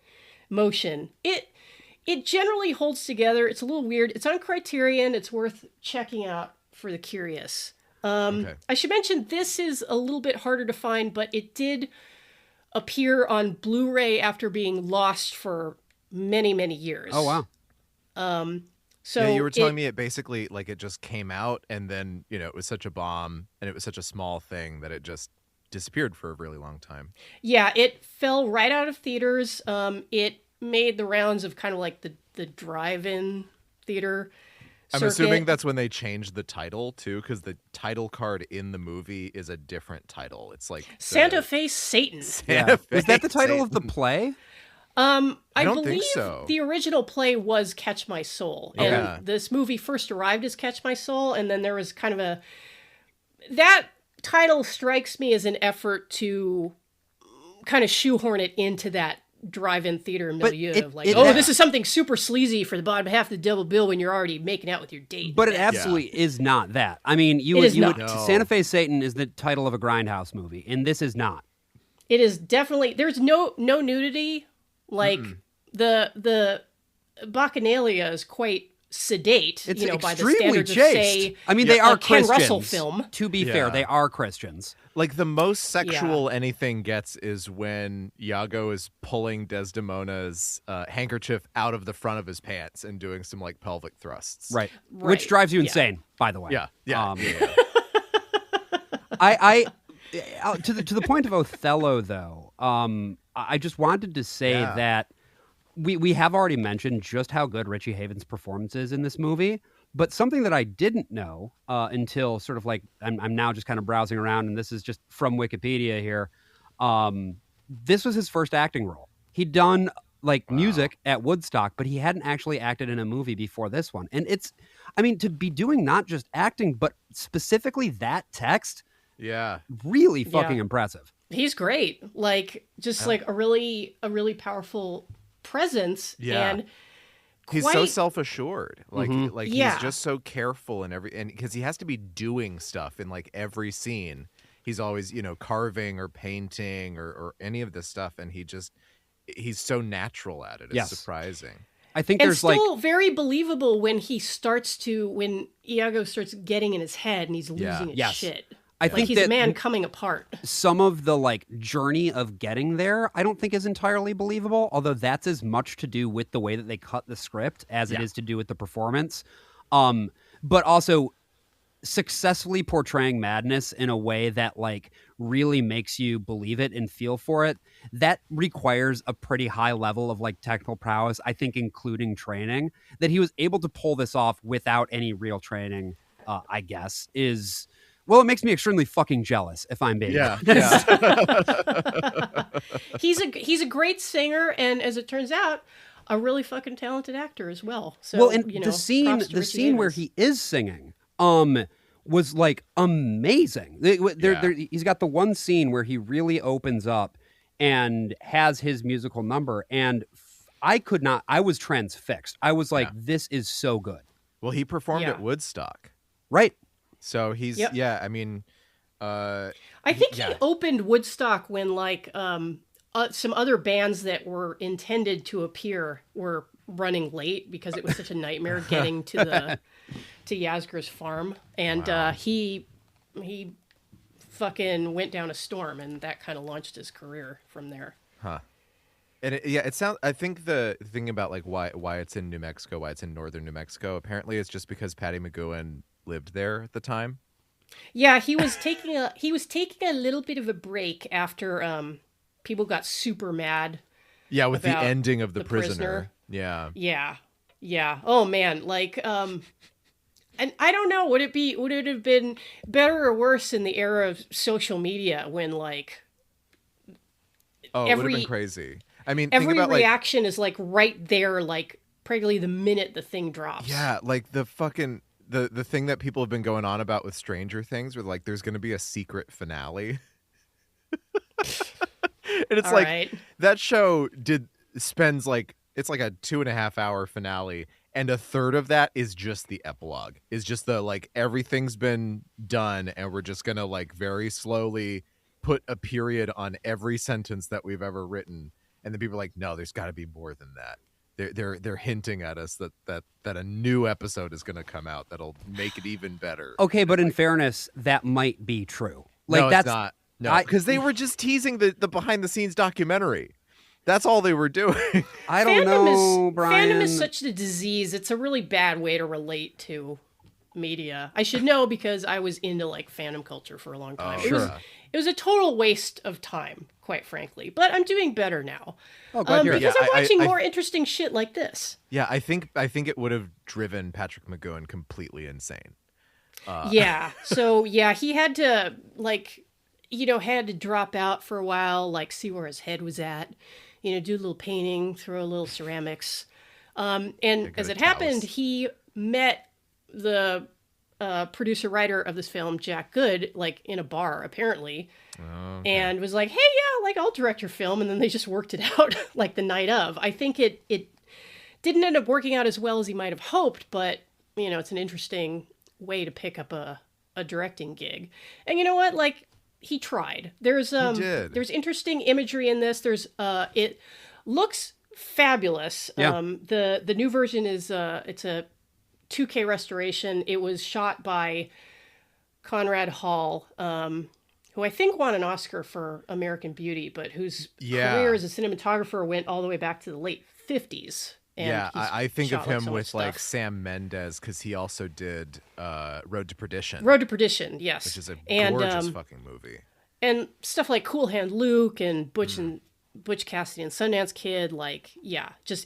motion. It generally holds together. It's a little weird. It's on Criterion. It's worth checking out for the curious. I should mention this is a little bit harder to find, but it did appear on Blu-ray after being lost for many, many years. Oh, wow. So you were telling me it basically it just came out and then, it was such a bomb and it was such a small thing that it just disappeared for a really long time. Yeah, it fell right out of theaters. It made the rounds of kind of the drive-in theater I'm circuit. assuming that's when they changed the title too, because the title card in the movie is a different title. It's like Santa Fe Satan. Santa Fe Was that the title of the Satan. play? I don't think believe so. the original play was Catch My Soul. Yeah. And this movie first arrived as Catch My Soul, and then there was kind of a... That title strikes me as an effort to kind of shoehorn it into that drive-in theater milieu of like, this is something super sleazy for the bottom half of the double bill when you're already making out with your date. But it absolutely is not that. I mean, Santa Fe Satan is the title of a Grindhouse movie, and this is not. It is definitely... There's no nudity. Like, the Bacchanalia is quite sedate, It's by the extremely standards chaste. of, say, I mean, they are Ken Christians. Russell film. To be fair, they are Christians. Like the most sexual anything gets is when Iago is pulling Desdemona's handkerchief out of the front of his pants and doing some like pelvic thrusts. Right. Which drives you insane, by the way. Yeah. To the point of Othello, though, I just wanted to say that we have already mentioned just how good Richie Haven's performance is in this movie. But something that I didn't know until sort of like I'm now just kind of browsing around, and this is just from Wikipedia here. This was his first acting role. He'd done music at Woodstock, but he hadn't actually acted in a movie before this one. And to be doing not just acting, but specifically that text. Yeah. Really fucking impressive. He's great. Like, just like a really powerful presence. Yeah. And he's so self-assured. Like, he's just so careful and because he has to be doing stuff in like every scene. He's always, carving or painting or any of this stuff. And he's so natural at it. It's surprising. I think and there's still very believable when when Iago starts getting in his head and he's losing his shit. I think he's a man coming apart. Some of the journey of getting there, I don't think is entirely believable, although that's as much to do with the way that they cut the script as it is to do with the performance. But also successfully portraying madness in a way that really makes you believe it and feel for it. That requires a pretty high level of technical prowess, I think, including training. That he was able to pull this off without any real training, I guess, is... Well, it makes me extremely fucking jealous, if I'm being honest. He's a great singer, and as it turns out, a really fucking talented actor as well. So, well, and the scene where he is singing, was amazing. He's got the one scene where he really opens up and has his musical number, and I was transfixed. I was like, this is so good. Well, he performed at Woodstock. Right. So he's I mean, I think he opened Woodstock when some other bands that were intended to appear were running late because it was such a nightmare getting to Yasgur's farm, and he fucking went down a storm, and that kind of launched his career from there. Huh. And it sounds. I think the thing about why it's in New Mexico, why it's in northern New Mexico, apparently it's just because Patty McGowan lived there at the time. Yeah, he was taking a little bit of a break after people got super mad. Yeah, with the ending of the prisoner. Yeah. Yeah. Oh man, and I don't know, would it have been better or worse in the era of social media when it would have been crazy. I mean, every think about, reaction is right there, practically the minute the thing drops. Yeah, the fucking the thing that people have been going on about with Stranger Things, where there's going to be a secret finale, and it's that show spends it's a 2.5 hour finale, and a third of that is just the epilogue. Is just the everything's been done, and we're just gonna very slowly put a period on every sentence that we've ever written. And then people are like, no, there's got to be more than that. They're hinting at us that a new episode is going to come out that'll make it even better. Okay, but in fairness, that might be true. No, that's not. No, because they were just teasing the behind the scenes documentary. That's all they were doing. I don't know, Brian. Fandom is such a disease. It's a really bad way to relate to media. I should know because I was into like fandom culture for a long time. Sure. It was a total waste of time, quite frankly. But I'm doing better now. Oh, glad to hear it. Because I'm watching I more interesting shit like this. Yeah, I think it would have driven Patrick McGowan completely insane. Yeah. So yeah, he had to had to drop out for a while, like see where his head was at, do a little painting, throw a little ceramics. And as it happened, he met the producer writer of this film, Jack Good, like in a bar apparently, and was like, "Hey, yeah, like I'll direct your film." And then they just worked it out like the night of. I think it didn't end up working out as well as he might have hoped, but it's an interesting way to pick up a directing gig. And you know what? Like he tried. There's interesting imagery in this. There's it looks fabulous. Yeah. The new version is it's a 2K restoration. It was shot by Conrad Hall, who I think won an Oscar for American Beauty, but whose career as a cinematographer went all the way back to the late 50s. And I think of him so with like stuff. Sam Mendes because he also did Road to Perdition. Road to Perdition, yes. Which is a and, gorgeous fucking movie. And stuff like Cool Hand Luke and Butch Cassidy and Sundance Kid,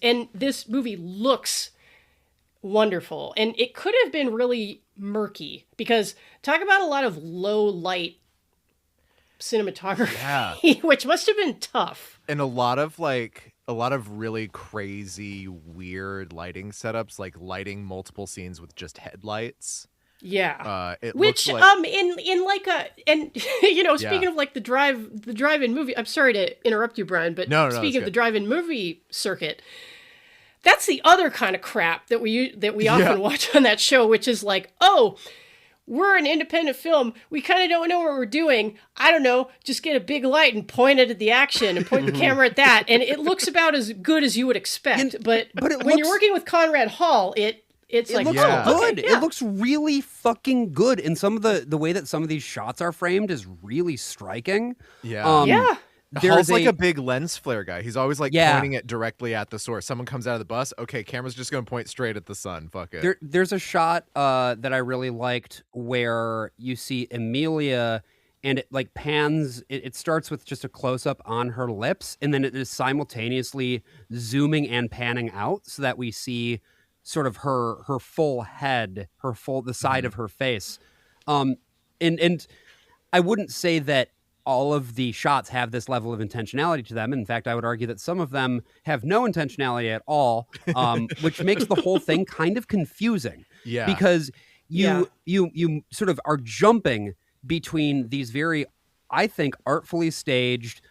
and this movie looks wonderful. And it could have been really murky because talk about a lot of low light cinematography, which must have been tough. And a lot of really crazy, weird lighting setups, like lighting multiple scenes with just headlights. Yeah. Which speaking of like the drive-in movie, I'm sorry to interrupt you, Brian, but speaking of the drive-in movie circuit, that's the other kind of crap that we often watch on that show, which is like, oh, we're an independent film. We kind of don't know what we're doing. I don't know. Just get a big light and point it at the action and point the camera at that. And it looks about as good as you would expect. But when you're working with Conrad Hall, it looks good. Okay, yeah. It looks really fucking good. And some of the way that some of these shots are framed is really striking. Yeah. Hall's like a big lens flare guy. He's always like pointing it directly at the source. Someone comes out of the bus. Okay, camera's just going to point straight at the sun. Fuck it. There's a shot that I really liked where you see Emilia and it like pans. It starts with just a close up on her lips, and then it is simultaneously zooming and panning out so that we see sort of her full head, the side of her face. And I wouldn't say that all of the shots have this level of intentionality to them. In fact, I would argue that some of them have no intentionality at all, which makes the whole thing kind of confusing. Yeah. Because you sort of are jumping between these very, I think, artfully staged,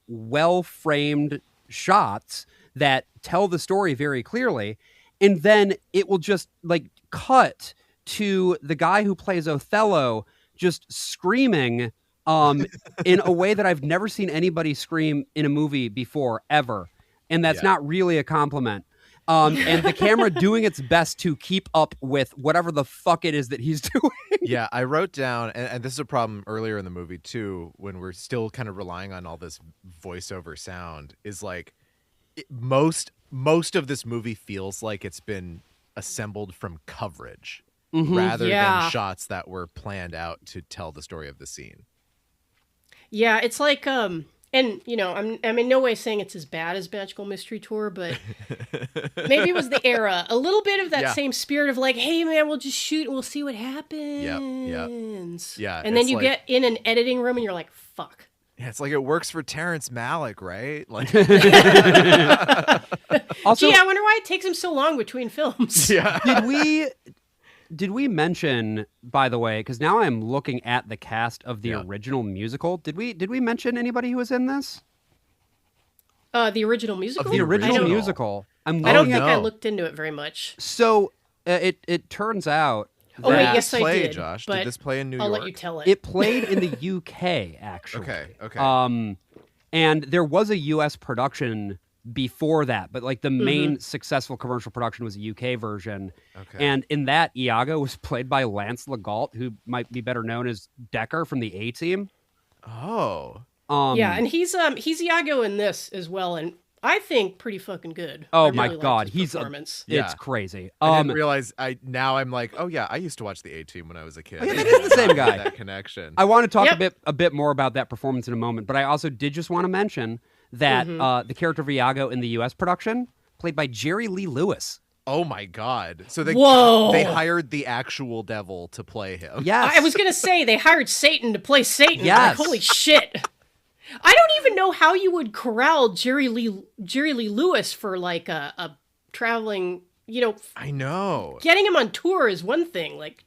well-framed shots that tell the story very clearly. And then it will just like cut to the guy who plays Othello just screaming in a way that I've never seen anybody scream in a movie before, ever. And that's not really a compliment. And the camera doing its best to keep up with whatever the fuck it is that he's doing. Yeah, I wrote down, and this is a problem earlier in the movie too, when we're still kind of relying on all this voiceover sound, is like most of this movie feels like it's been assembled from coverage rather than shots that were planned out to tell the story of the scene. Yeah, it's like, and I'm in no way saying it's as bad as Magical Mystery Tour, but maybe it was the era. A little bit of that same spirit of like, hey man, we'll just shoot and we'll see what happens. Yeah. And then you get in an editing room and you're like, fuck. Yeah, it's like it works for Terrence Malick, right? Like, also, gee, I wonder why it takes him so long between films. Yeah. Did we mention, by the way, because now I'm looking at the cast of the original musical. Did we mention anybody who was in this? The original musical? The original musical. I don't think I looked into it very much. So it turns out Oh wait, yes I did. Josh, but did this play in New I'll York? let you tell it. It played in the UK, actually. Okay. And there was a US production before that, but like the main successful commercial production was a UK version. Okay. And in that, Iago was played by Lance Legault, who might be better known as Decker from the A-Team. Oh. Yeah, and he's Iago in this as well, and I think pretty fucking good. Oh I my really God, liked his he's performance. it's crazy. I didn't realize. Now I'm like, oh yeah, I used to watch the A-Team when I was a kid. Oh, yeah, they did the same guy. That connection. I want to talk Yep. a bit more about that performance in a moment, but I also did just want to mention that the character of Iago in the U.S. production, played by Jerry Lee Lewis. Oh my God! So they Whoa. they hired the actual devil to play him. Yes. I was gonna say they hired Satan to play Satan. Yes. Like, holy shit! I don't even know how you would corral Jerry Lee Lewis for like a traveling. You know, I know. getting him on tour is one thing. Like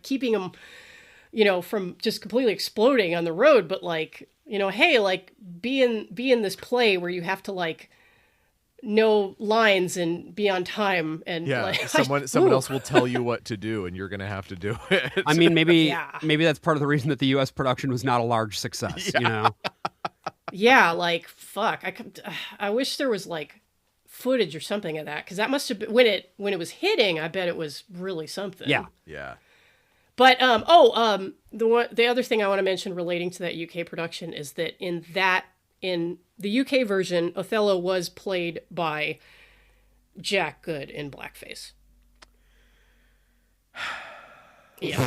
keeping him, from just completely exploding on the road. But like, hey, like be in this play where you have to like know lines and be on time and like, someone else will tell you what to do and you're gonna have to do it. I mean, maybe Yeah. maybe that's part of the reason that the U.S. production was not a large success. Yeah, like fuck. I wish there was like footage or something of that because that must have been when it was hitting. I bet it was really something. Yeah. Yeah. But the other thing I want to mention relating to that UK production is that in the UK version, Othello was played by Jack Good in blackface. Yeah.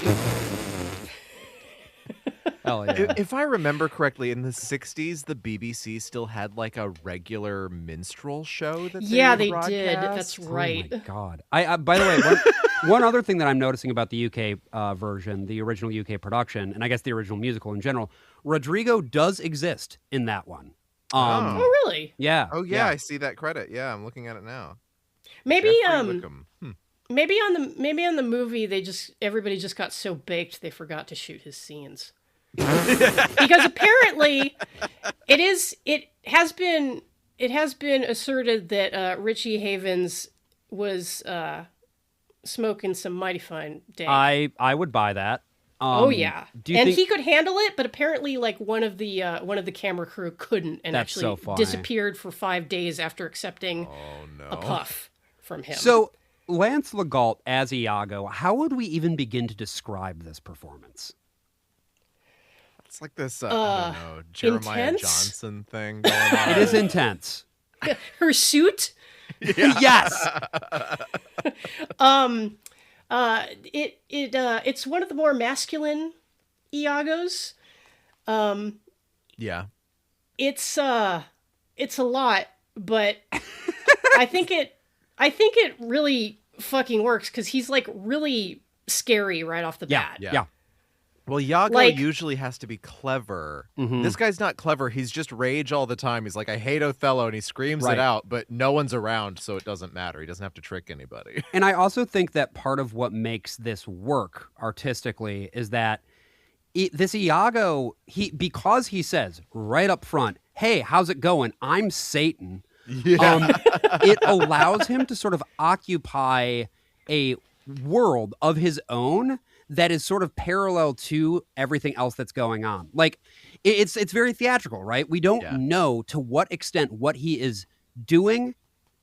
Hell yeah. If I remember correctly, in the 60s, the BBC still had like a regular minstrel show that They would did. broadcast. That's right. Oh my God. I by the way, one other thing that I'm noticing about the UK version, the original UK production, and I guess the original musical in general, Rodrigo does exist in that one. Oh, really? Yeah. Oh yeah, I see that credit. Yeah, I'm looking at it now. Maybe Jeffrey Wickham. maybe on the movie everybody just got so baked they forgot to shoot his scenes. Because apparently it has been asserted that Richie Havens was smoking some mighty fine dank. I would buy that. Oh yeah, Do you and think he could handle it, but apparently, like one of the camera crew couldn't, and That's actually so funny. disappeared for 5 days after accepting Oh no. a puff from him. So Lance Legault as Iago, how would we even begin to describe this performance? It's like this, I don't know, Jeremiah intense? Johnson thing going on. It is intense. her suit, Yes. it's one of the more masculine Iagos. Yeah. It's a lot, but I think it really fucking works because he's like really scary right off the bat. Yeah. Well, Iago Like- usually has to be clever. Mhm. This guy's not clever. He's just rage all the time. He's like, I hate Othello, and he screams Right. it out, but no one's around, so it doesn't matter. He doesn't have to trick anybody. And I also think that part of what makes this work artistically is that this Iago, because he says right up front, hey, how's it going? I'm Satan. It allows him to sort of occupy a world of his own that is sort of parallel to everything else that's going on. Like, it's very theatrical, right? We don't know to what extent what he is doing,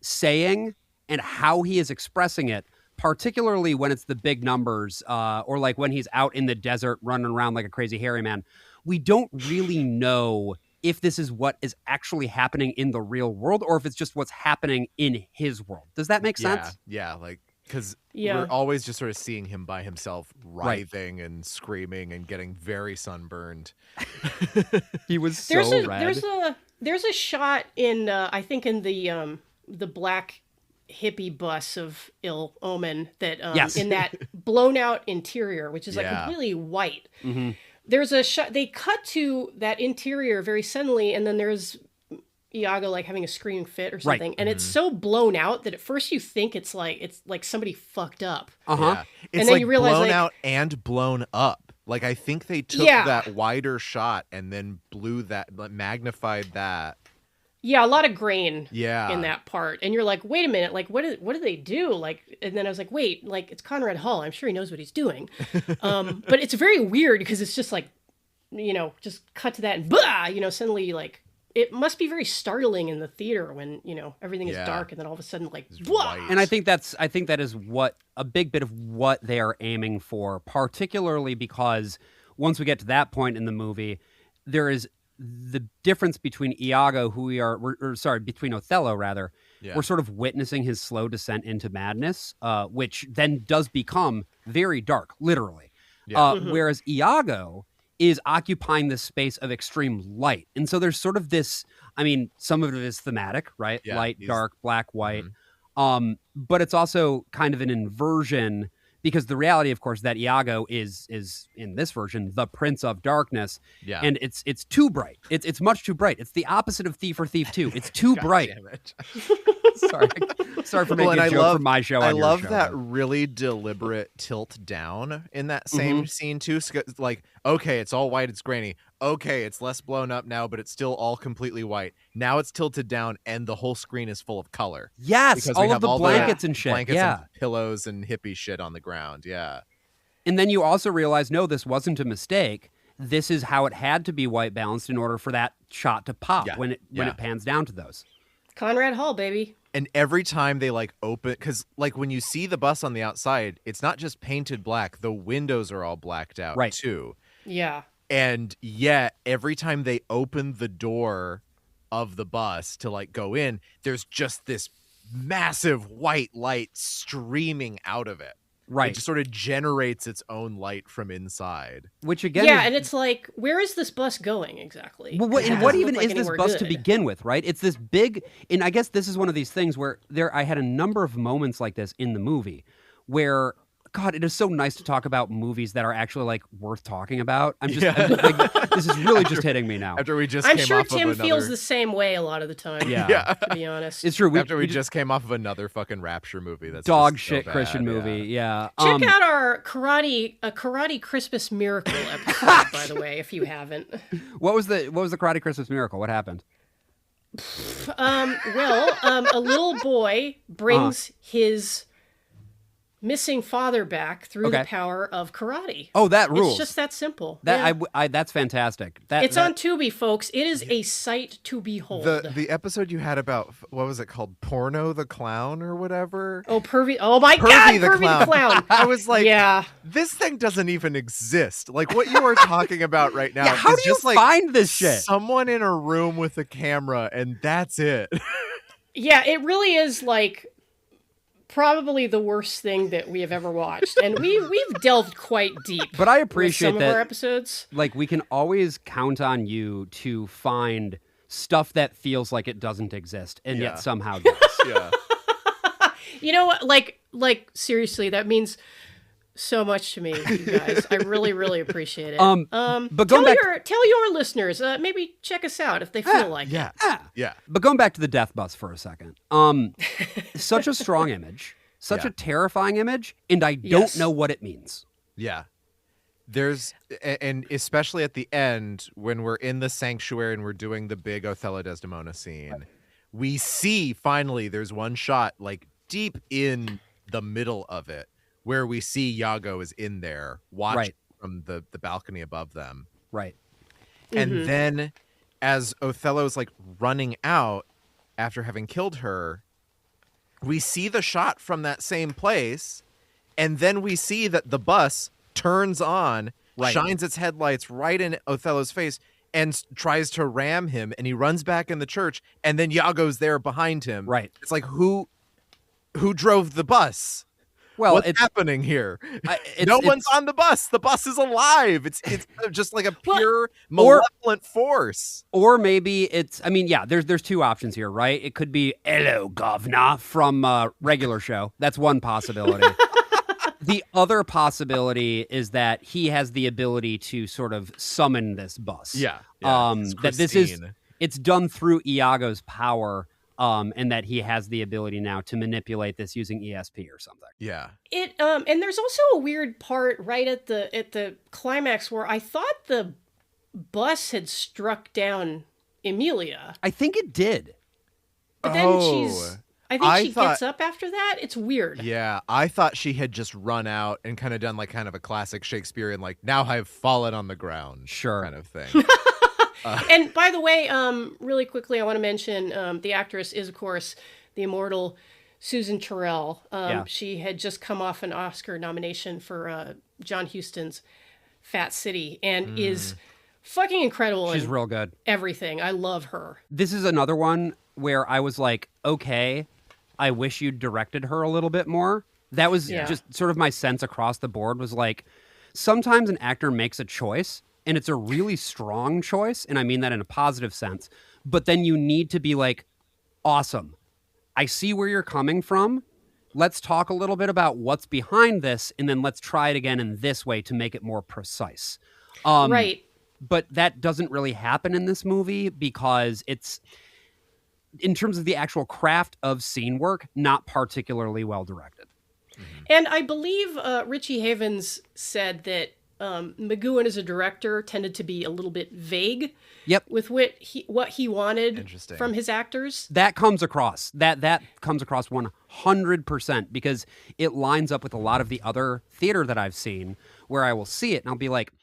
saying, and how he is expressing it, particularly when it's the big numbers, or like when he's out in the desert running around like a crazy hairy man. We don't really know if this is what is actually happening in the real world or if it's just what's happening in his world. Does that make sense? Yeah, like, because Yeah. we're always just sort of seeing him by himself, writhing and screaming and getting very sunburned. He was There's so a red. there's a shot in I think in the black hippie bus of Ill Omen that Yes. in that blown out interior, which is like Yeah. completely white. Mm-hmm. There's a shot they cut to that interior very suddenly, and then there's Iago like having a screaming fit or Right. something, and it's so blown out that at first you think it's like somebody fucked up. Uh-huh. Yeah. It's then like you realize, blown like- out and blown up. Like, I think they took Yeah. that wider shot and then blew that, like, magnified that. Yeah, a lot of grain Yeah. in that part, and you're like, wait a minute, like what did they do? Like, and then I was like, wait, like it's Conrad Hall. I'm sure he knows what he's doing, but it's very weird because it's just like, just cut to that and blah, suddenly like it must be very startling in the theater when everything is Yeah. dark and then all of a sudden like It's blah. white. And I think that is what a big bit of what they are aiming for, particularly because once we get to that point in the movie, there is the difference between Iago, between Othello rather, Yeah. we're sort of witnessing his slow descent into madness, which then does become very dark, literally. Yeah. Whereas Iago is occupying this space of extreme light. And so there's sort of this, I mean, some of it is thematic, right? Yeah, Light, dark, black, white. Mhm. But it's also kind of an inversion, because the reality, of course, that Iago is in this version the Prince of Darkness, Yeah. and it's too bright. It's much too bright. It's the opposite of Thief or Thief 2. It's too God bright. damn it. Sorry for making a joke from my show. I on your love show, that but- really deliberate tilt down in that same scene too. Like, okay, it's all white, it's grainy. Okay, it's less blown up now, but it's still all completely white. Now it's tilted down, and the whole screen is full of color. Yes, Because we all of have the all blankets and shit. blankets Yeah. and pillows and hippie shit on the ground. Yeah. And then you also realize, no, this wasn't a mistake. This is how it had to be white balanced in order for that shot to pop Yeah. when it pans down to those. Conrad Hall, baby. And every time they like open, because like when you see the bus on the outside, it's not just painted black. The windows are all blacked out Right. too. Yeah. And yet every time they open the door of the bus to like go in, there's just this massive white light streaming out of it. Right. It just sort of generates its own light from inside. Which again, Yeah, is- and it's like, where is this bus going exactly? Well, what, It and what doesn't even look like is this anywhere bus to good. begin with, right? It's this big, and I guess this is one of these things where I had a number of moments like this in the movie where, God, it is so nice to talk about movies that are actually like worth talking about. I'm just, like, this is really just hitting me now. After we just I'm came sure off Tim of feels another, the same way a lot of the time. Yeah. To be honest. It's true. after we just came off of another fucking Rapture movie. That's dog just so shit bad, Christian yeah. movie. Yeah. Check out our karate Christmas Miracle episode, by the way, if you haven't. What was the Karate Christmas Miracle? What happened? A little boy brings his missing father back through the Okay. power of karate. Oh, that rules. It's just that simple. That Yeah. I that's fantastic. It's on Tubi, folks. It is a sight to behold. The episode you had about, what was it called? Porno the Clown or whatever? Oh, Pervy! Oh my Pervy God, the Pervy the Clown! I was like, Yeah. this thing doesn't even exist. Like what you are talking about right now Yeah, how is do you just like find this shit? someone in a room with a camera and that's it. Yeah, it really is like probably the worst thing that we have ever watched, and we've delved quite deep. But I with appreciate some that. of our episodes. Like, we can always count on you to find stuff that feels like it doesn't exist and Yeah. yet somehow does. Yeah. You know what? Like seriously, that means so much to me, you guys. I really, really appreciate it. But going back, tell your listeners, maybe check us out if they feel like it. Yeah. Yeah. but going back to the death bus for a second. Such a strong image, such Yeah. a terrifying image, and I don't Yes. know what it means. Yeah. And especially at the end when we're in the sanctuary and we're doing the big Othello Desdemona scene, we see finally there's one shot like deep in the middle of it where we see Iago is in there watching Right. from the balcony above them. Right. And then as Othello's like running out after having killed her, we see the shot from that same place, and then we see that the bus turns on, Right. shines its headlights right in Othello's face, and tries to ram him, and he runs back in the church, and then Iago's there behind him. Right. It's like, who drove the bus? Well, What's it's happening here? it's- No one's it's- on the bus. The bus is alive. It's just like a Well, pure malevolent force. Or maybe it's, I mean, yeah, there's two options here, right? It could be "Hello, governor" from regular show. That's one possibility. The other possibility is that he has the ability to sort of summon this bus. Yeah, it's That this is, Christine. it's done through Iago's power, and that he has the ability now to manipulate this using ESP or something. Yeah. It and there's also a weird part right at the climax where I thought the bus had struck down Emilia, I think it did. but then I think I she thought- gets up after that. It's weird. Yeah, I thought she had just run out and kind of done like kind of a classic Shakespearean, like, now I've fallen on the ground Sure. kind of thing. And by the way, really quickly, I want to mention the actress is, of course, the immortal Susan Terrell. Yeah. She had just come off an Oscar nomination for John Huston's Fat City and is fucking incredible. She's in real good. everything. I love her. This is another one where I was like, okay, I wish you'd directed her a little bit more. That was just sort of my sense across the board was like, sometimes an actor makes a choice and it's a really strong choice. And I mean that in a positive sense. But then you need to be like, awesome. I see where you're coming from. Let's talk a little bit about what's behind this. And then let's try it again in this way to make it more precise. Right. But that doesn't really happen in this movie because it's, in terms of the actual craft of scene work, not particularly well directed. And I believe Richie Havens said that McGowan as a director tended to be a little bit vague with what he wanted from his actors. That comes across. That comes across 100% because it lines up with a lot of the other theater that I've seen where I will see it and I'll be like,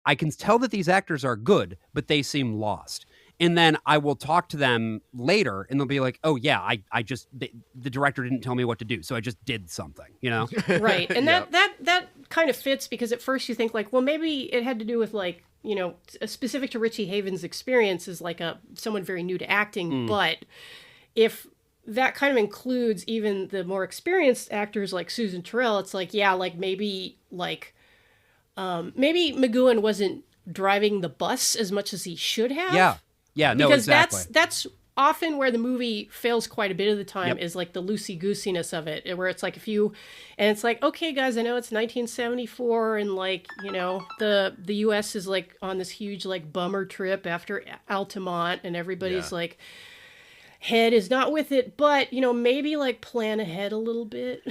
I can tell that these actors are good, but they seem lost. And then I will talk to them later and they'll be like, oh yeah, I just, the director didn't tell me what to do. So I just did something, you know? Right. And that kind of fits because at first you think like, well, maybe it had to do with like, you know, specific to Richie Havens' experience as like someone very new to acting. But if that kind of includes even the more experienced actors like Susan Terrell, it's like, yeah, like maybe McGowan wasn't driving the bus as much as he should have. Yeah, no, because exactly. that's often where the movie fails quite a bit of the time is like the loosey-goosiness of it, where it's like and it's like, okay, guys, I know it's 1974 and like, you know, the U.S. is like on this huge like bummer trip after Altamont and everybody's like, head is not with it, but, you know, maybe like plan ahead a little bit.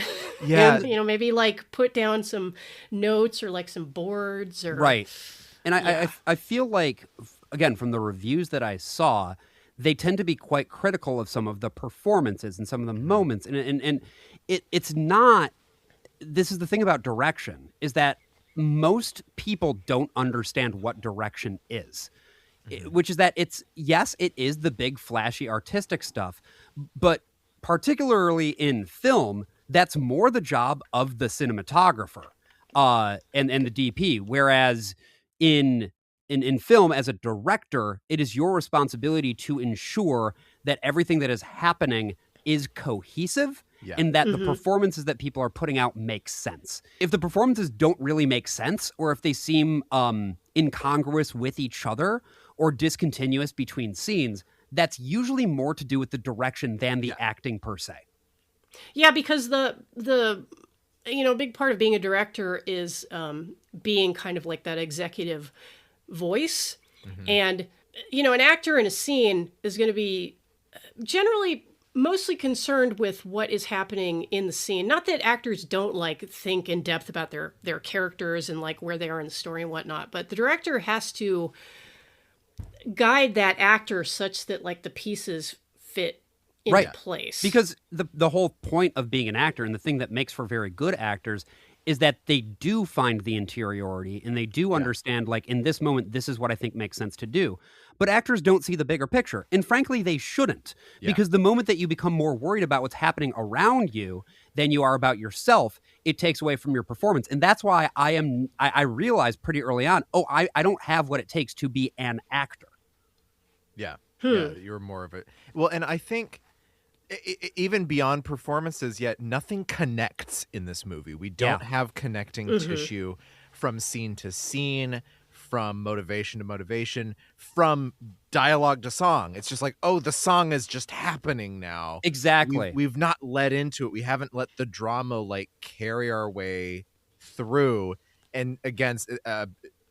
Yeah. And, you know, maybe like put down some notes or like some boards or. Right. And I feel like, again, from the reviews that I saw, they tend to be quite critical of some of the performances and some of the moments. And it's not, this is the thing about direction, is that most people don't understand what direction is. Which is that it is the big flashy artistic stuff, but particularly in film, that's more the job of the cinematographer and the DP. Whereas in film, as a director, it is your responsibility to ensure that everything that is happening is cohesive and that the performances that people are putting out make sense. If the performances don't really make sense, or if they seem incongruous with each other, or discontinuous between scenes, that's usually more to do with the direction than the acting per se. Yeah, because the you know, big part of being a director is being kind of like that executive voice. And, you know, an actor in a scene is going to be generally mostly concerned with what is happening in the scene. Not that actors don't like think in depth about their characters and like where they are in the story and whatnot, but the director has to guide that actor such that like the pieces fit into place. Because the whole point of being an actor and the thing that makes for very good actors is that they do find the interiority and they do understand, like, in this moment, this is what I think makes sense to do. But actors don't see the bigger picture. And frankly, they shouldn't. Because the moment that you become more worried about what's happening around you than you are about yourself, it takes away from your performance. And that's why I realized pretty early on, I don't have what it takes to be an actor. Yeah, you're more of it. Well, and I think even beyond performances, yet nothing connects in this movie. We don't have connecting tissue from scene to scene, from motivation to motivation, from dialogue to song. It's just like, oh, the song is just happening now. Exactly. We've not led into it. We haven't let the drama like carry our way through. And again,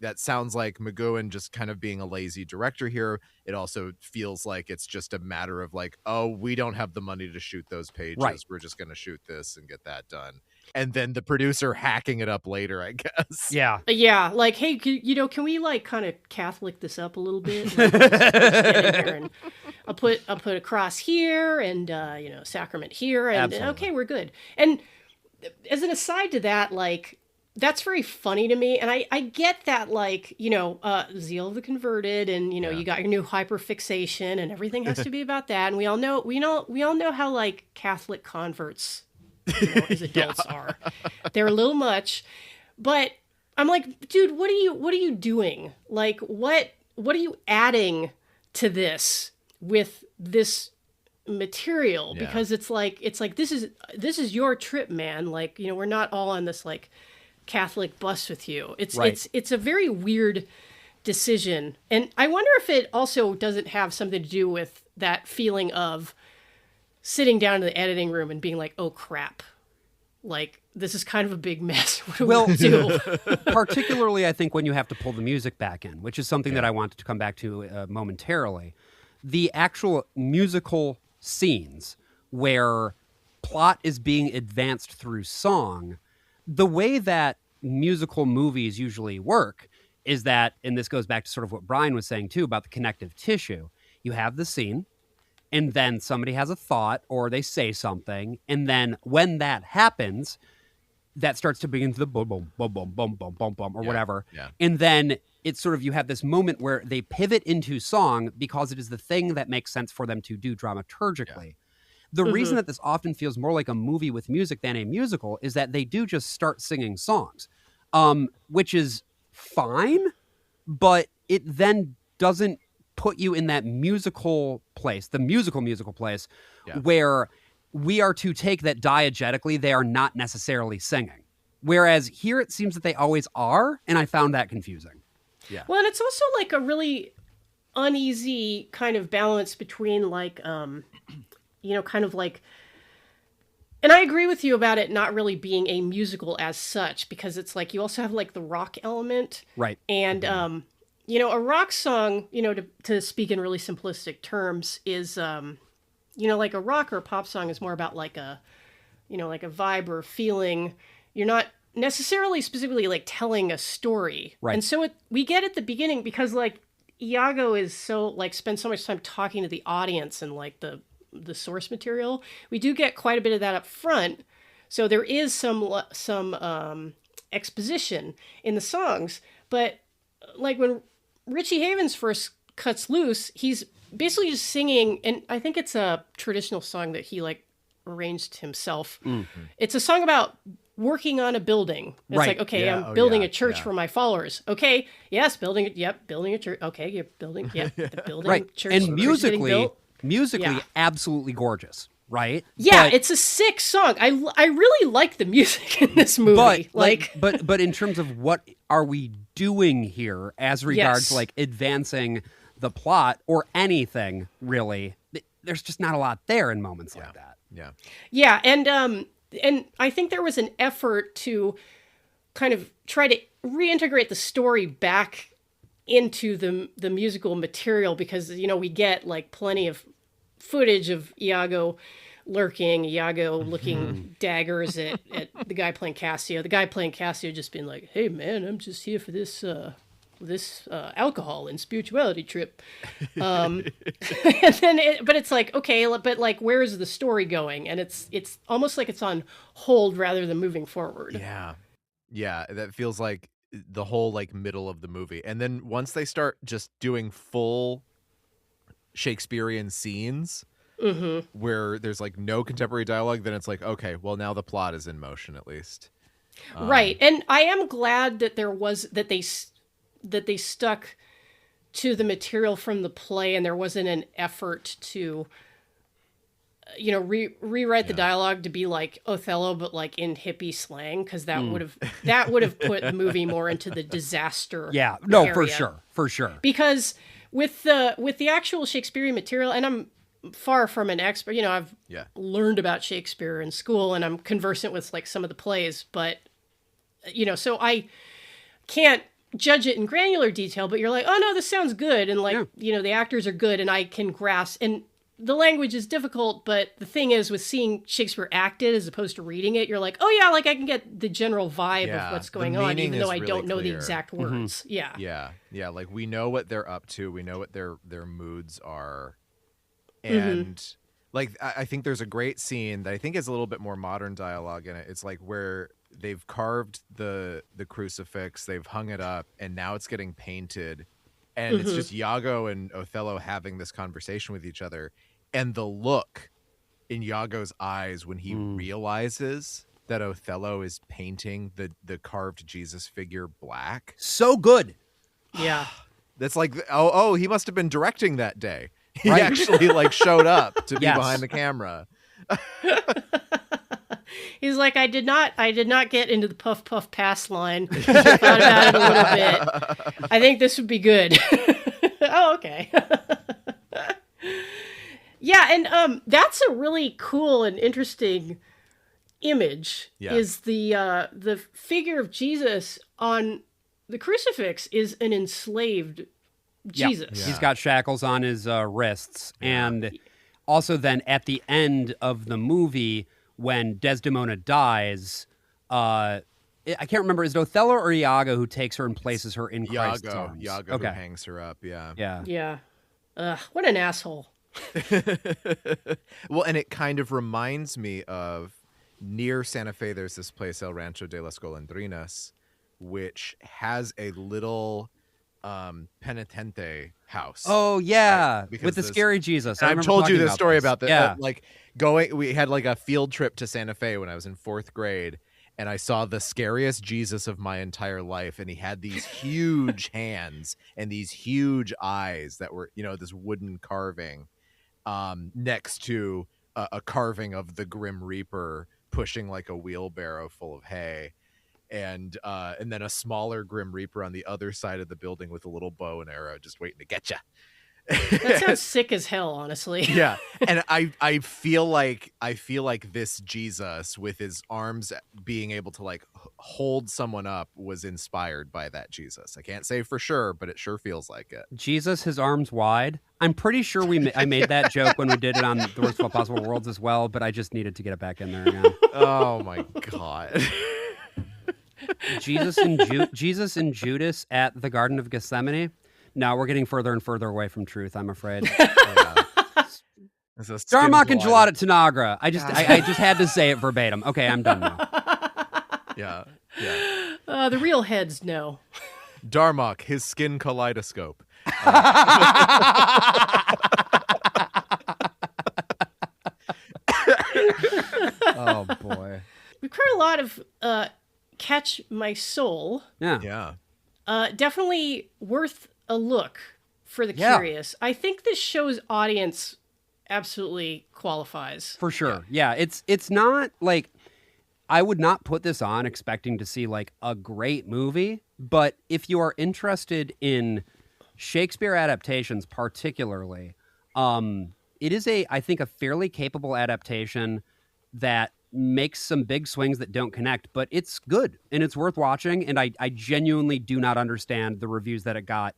that sounds like McGowan just kind of being a lazy director here. It also feels like it's just a matter of like, oh, we don't have the money to shoot those pages. Right. We're just going to shoot this and get that done. And then the producer hacking it up later, I guess. Yeah. Yeah. Like, hey, can we like kind of Catholic this up a little bit? Like, and I'll put a cross here and, sacrament here. And okay, we're good. And as an aside to that, like, that's very funny to me. And I get that, like, zeal of the converted and, you got your new hyperfixation and everything has to be about that. And we all know how like Catholic converts, as adults are. They're a little much, but I'm like, dude, what are you doing? Like, what are you adding to this with this material? Yeah. Because it's like this is your trip, man. Like, you know, we're not all on this like Catholic bus with you. It's a very weird decision. And I wonder if it also doesn't have something to do with that feeling of sitting down in the editing room and being like, oh crap. Like, this is kind of a big mess. What do we do? Particularly, I think, when you have to pull the music back in, which is something that I wanted to come back to momentarily. The actual musical scenes where plot is being advanced through song, the way that musical movies usually work is that, and this goes back to sort of what Brian was saying too about the connective tissue, you have the scene, and then somebody has a thought or they say something, and then when that happens, that starts to begin to the boom, boom, boom, boom, boom, boom, boom, boom, or whatever. Yeah. And then it's sort of, you have this moment where they pivot into song because it is the thing that makes sense for them to do dramaturgically. Yeah. The reason that this often feels more like a movie with music than a musical is that they do just start singing songs, which is fine, but it then doesn't put you in that musical place, the musical place, where we are to take that diegetically they are not necessarily singing. Whereas here it seems that they always are, and I found that confusing. Yeah. Well, and it's also like a really uneasy kind of balance between like, you know, kind of like, and I agree with you about it not really being a musical as such, because it's like you also have like the rock element. Right. And, you know, a rock song, you know, to speak in really simplistic terms is, you know, like a rock or a pop song is more about like a, you know, like a vibe or feeling. You're not necessarily specifically like telling a story. Right. And so we get at the beginning, because like Iago is so like spends so much time talking to the audience and like the source material. We do get quite a bit of that up front. So there is some exposition in the songs, but like when Richie Havens first cuts loose, he's basically just singing, and I think it's a traditional song that he like arranged himself. Mm-hmm. It's a song about working on a building. It's like, okay, I'm building a church for my followers. Okay, yes, building a church. Okay, you're building, the building church. And musically, absolutely gorgeous, right? Yeah, it's a sick song. I really like the music in this movie. But in terms of what are we doing here as regards like advancing the plot or anything really, there's just not a lot there in moments like that. Yeah, and I think there was an effort to kind of try to reintegrate the story back into the musical material, because, you know, we get like plenty of footage of Iago lurking, looking daggers at the guy playing Cassio. The guy playing Cassio just being like, hey man, I'm just here for this alcohol and spirituality trip. And then but it's like, okay, but like, where is the story going? And it's almost like it's on hold rather than moving forward. Yeah, that feels like the whole like middle of the movie. And then once they start just doing full Shakespearean scenes where there's like no contemporary dialogue, then it's like, okay, well now the plot is in motion at least. Right. And I am glad that that they stuck to the material from the play, and there wasn't an effort to, you know, rewrite the dialogue to be like Othello, but like in hippie slang, because that would have put the movie more into the disaster. Yeah, no, area. for sure. Because with the actual Shakespearean material, and I'm far from an expert, you know, I've learned about Shakespeare in school, and I'm conversant with like some of the plays, but you know, so I can't judge it in granular detail, but you're like, oh no, this sounds good, and like, you know, the actors are good, and I can grasp, and the language is difficult, but the thing is, with seeing Shakespeare acted as opposed to reading it, you're like, oh yeah, like I can get the general vibe of what's going on, even though I don't know the exact words. Yeah, like we know what they're up to, we know what their moods are, and like I think there's a great scene that I think is a little bit more modern dialogue in it. It's like where they've carved the crucifix, they've hung it up, and now it's getting painted, and it's just Iago and Othello having this conversation with each other, and the look in Iago's eyes when he realizes that Othello is painting the carved Jesus figure black. So good. Yeah. That's like, he must have been directing that day. He Right. actually like showed up to be Yes. behind the camera. He's like, I did not get into the puff puff pass line. I thought about it a little bit. I think this would be good. Oh, okay. Yeah, and that's a really cool and interesting image. Yeah. Is the figure of Jesus on the crucifix is an enslaved Jesus. Yeah. He's got shackles on his wrists. And also then at the end of the movie, when Desdemona dies, I can't remember, is it Othello or Iago who takes her and places her in Christ's arms? Iago who hangs her up, yeah. Yeah. What an asshole. Well, and it kind of reminds me of near Santa Fe, there's this place, El Rancho de las Golondrinas, which has a little penitente house. Oh, yeah. Right? With the scary Jesus. I've told you this story about that. Yeah. We had like a field trip to Santa Fe when I was in 4th grade, and I saw the scariest Jesus of my entire life, and he had these huge hands and these huge eyes that were, this wooden carving next to a carving of the Grim Reaper pushing like a wheelbarrow full of hay. And then a smaller Grim Reaper on the other side of the building with a little bow and arrow just waiting to get you. That sounds sick as hell, honestly. Yeah. And I feel like this Jesus with his arms being able to like hold someone up was inspired by that Jesus. I can't say for sure, but it sure feels like it. Jesus, his arms wide. I'm pretty sure I made that joke when we did it on The Worst of All Possible Worlds as well, but I just needed to get it back in there now. Oh my God. Jesus and Judas at the Garden of Gethsemane. No, we're getting further and further away from truth, I'm afraid. Darmok and Gelada Tanagra. I just had to say it verbatim. Okay, I'm done now. Yeah. The real heads know. Darmok, his skin kaleidoscope. Oh boy. We've heard a lot of Catch My Soul. Yeah. Definitely worth a look for the curious. I think this show's audience absolutely qualifies. For sure. Yeah, it's not like I would not put this on expecting to see like a great movie, but if you are interested in Shakespeare adaptations particularly, it is I think a fairly capable adaptation that makes some big swings that don't connect, but it's good and it's worth watching. And I genuinely do not understand the reviews that it got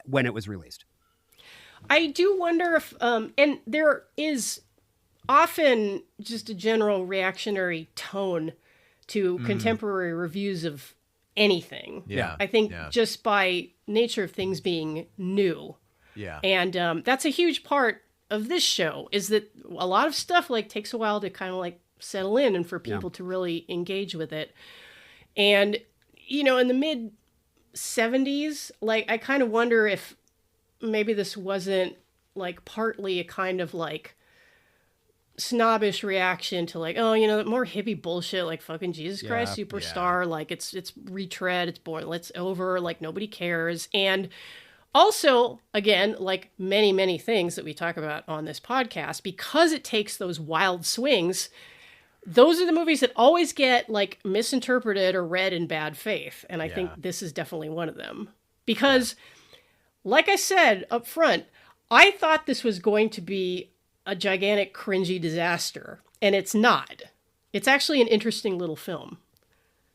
when it was released. I do wonder if, and there is often just a general reactionary tone to contemporary reviews of anything. Yeah. I think just by nature of things being new. Yeah. And that's a huge part of this show, is that a lot of stuff like takes a while to kind of like settle in and for people to really engage with it. And, in the mid 70s, like I kind of wonder if maybe this wasn't like partly a kind of like snobbish reaction to like, more hippie bullshit, like fucking Jesus Christ Superstar, like it's retread, it's boring, it's over, like nobody cares. And also, again, like many, many things that we talk about on this podcast, because it takes those wild swings, those are the movies that always get like misinterpreted or read in bad faith. And I think this is definitely one of them. Because, like I said up front, I thought this was going to be a gigantic cringy disaster. And it's not. It's actually an interesting little film.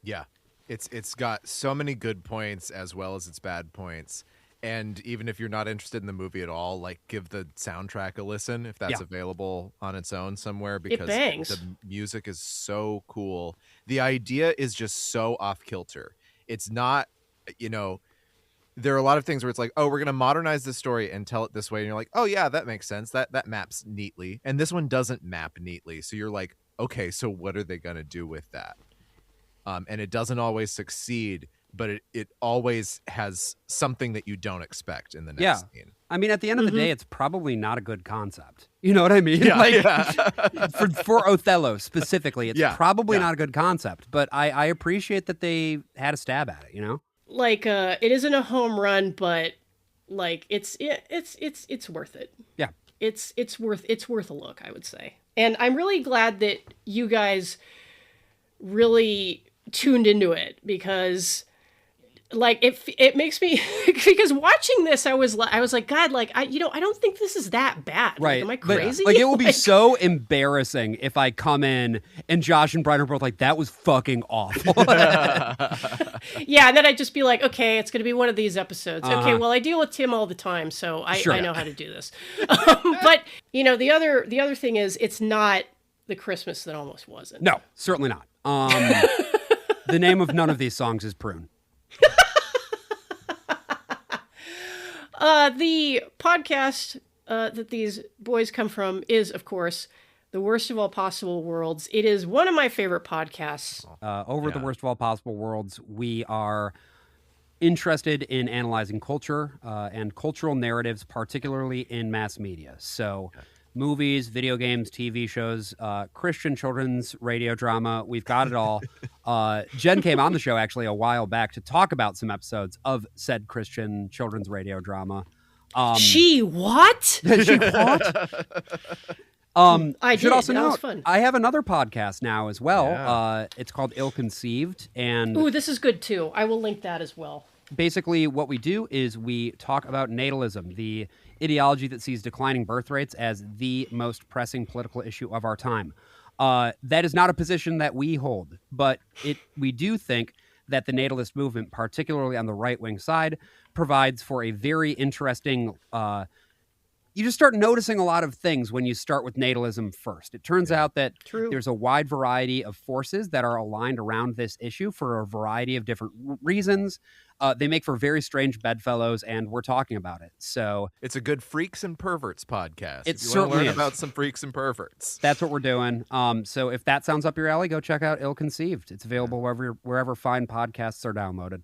Yeah. It's got so many good points as well as its bad points. And even if you're not interested in the movie at all, like give the soundtrack a listen if that's available on its own somewhere, because the music is so cool. The idea is just so off kilter. It's not, there are a lot of things where it's like, oh, we're going to modernize this story and tell it this way. And you're like, oh yeah, that makes sense. That maps neatly. And this one doesn't map neatly. So you're like, okay, so what are they going to do with that? And it doesn't always succeed, but it always has something that you don't expect in the next Yeah. scene. I mean, at the end of the day, it's probably not a good concept. You know what I mean? For Othello specifically, it's probably not a good concept. But I appreciate that they had a stab at it. You know, like it isn't a home run, but like it's worth it. Yeah, it's worth a look, I would say. And I'm really glad that you guys really tuned into it, because like it makes me because watching this I was like, God, like I don't think this is that bad. right? Like, am I crazy? Like it will be so embarrassing if I come in and Josh and Brian are both like, that was fucking awful. Yeah, and then I'd just be like, okay, it's going to be one of these episodes. Okay, well, I deal with Tim all the time, so I know how to do this. But the other thing is, it's not the Christmas that almost wasn't. No, certainly not. The name of none of these songs is Prune. The podcast that these boys come from is, of course, The Worst of All Possible Worlds. It is one of my favorite podcasts. Over The Worst of All Possible Worlds, we are interested in analyzing culture and cultural narratives, particularly in mass media. So movies, video games, TV shows, Christian children's radio drama. We've got it all. Jen came on the show actually a while back to talk about some episodes of said Christian children's radio drama. She what? She what? I should did. also That note, was fun. I have another podcast now as well. It's called Ill Conceived, and Ooh, this is good too. I will link that as well. basically what we do is we talk about natalism, the ideology that sees declining birth rates as the most pressing political issue of our time. That is not a position that we hold, but we do think that the natalist movement, particularly on the right-wing side, provides for a very interesting... you just start noticing a lot of things when you start with natalism first. It turns out that there's a wide variety of forces that are aligned around this issue for a variety of different reasons. They make for very strange bedfellows, and we're talking about it. So it's a good freaks and perverts podcast. It if you certainly want to learn is. about some freaks and perverts. That's what we're doing. So if that sounds up your alley, go check out Ill Conceived. It's available wherever fine podcasts are downloaded.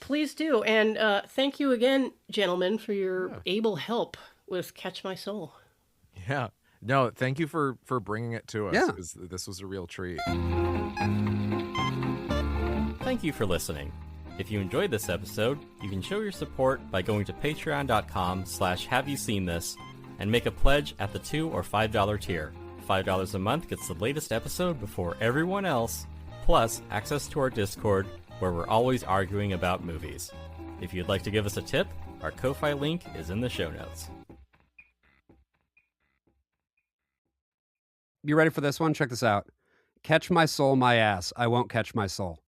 Please do. And thank you again, gentlemen, for your able help with Catch My Soul. Yeah. No, thank you for bringing it to us. Yeah. 'Cause this was a real treat. Thank you for listening. If you enjoyed this episode, you can show your support by going to patreon.com/haveyouseenthis and make a pledge at the $2 or $5 tier. $5 a month gets the latest episode before everyone else, plus access to our Discord, where we're always arguing about movies. If you'd like to give us a tip, our Ko-Fi link is in the show notes. You ready for this one? Check this out. Catch my soul, my ass. I won't catch my soul.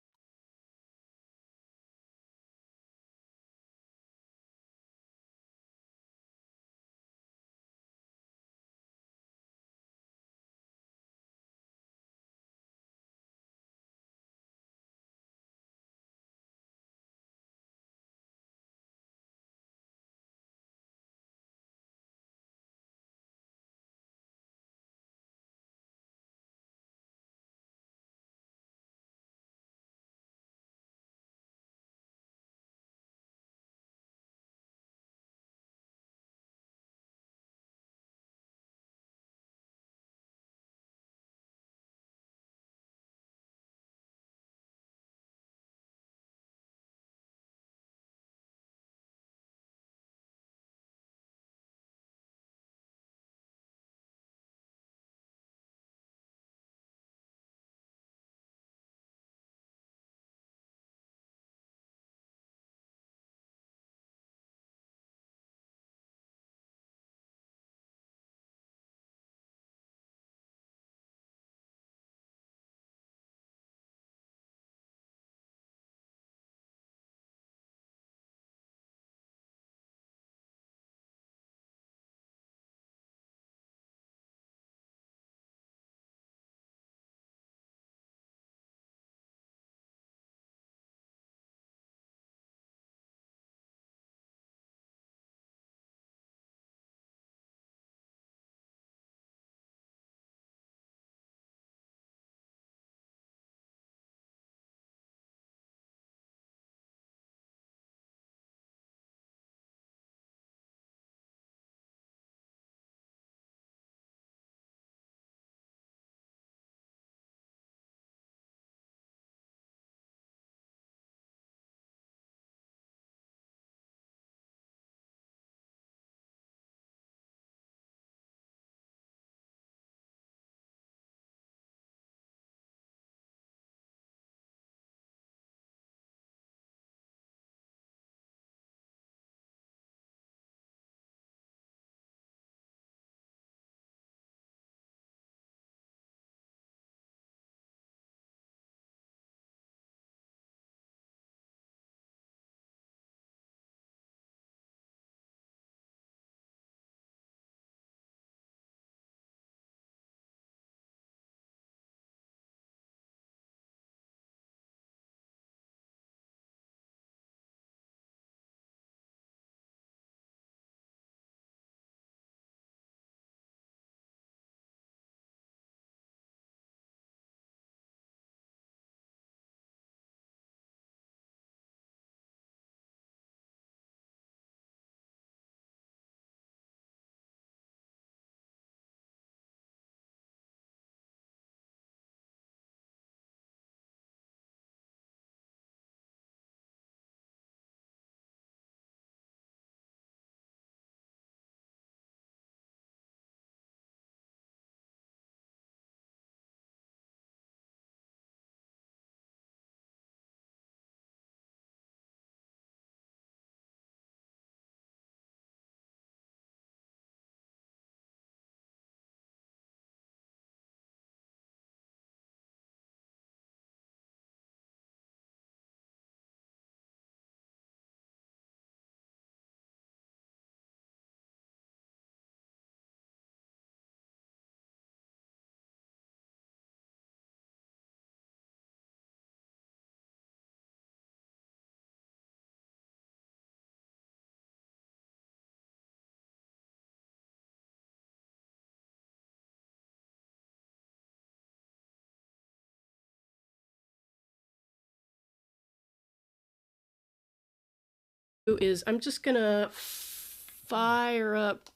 is I'm just going to fire up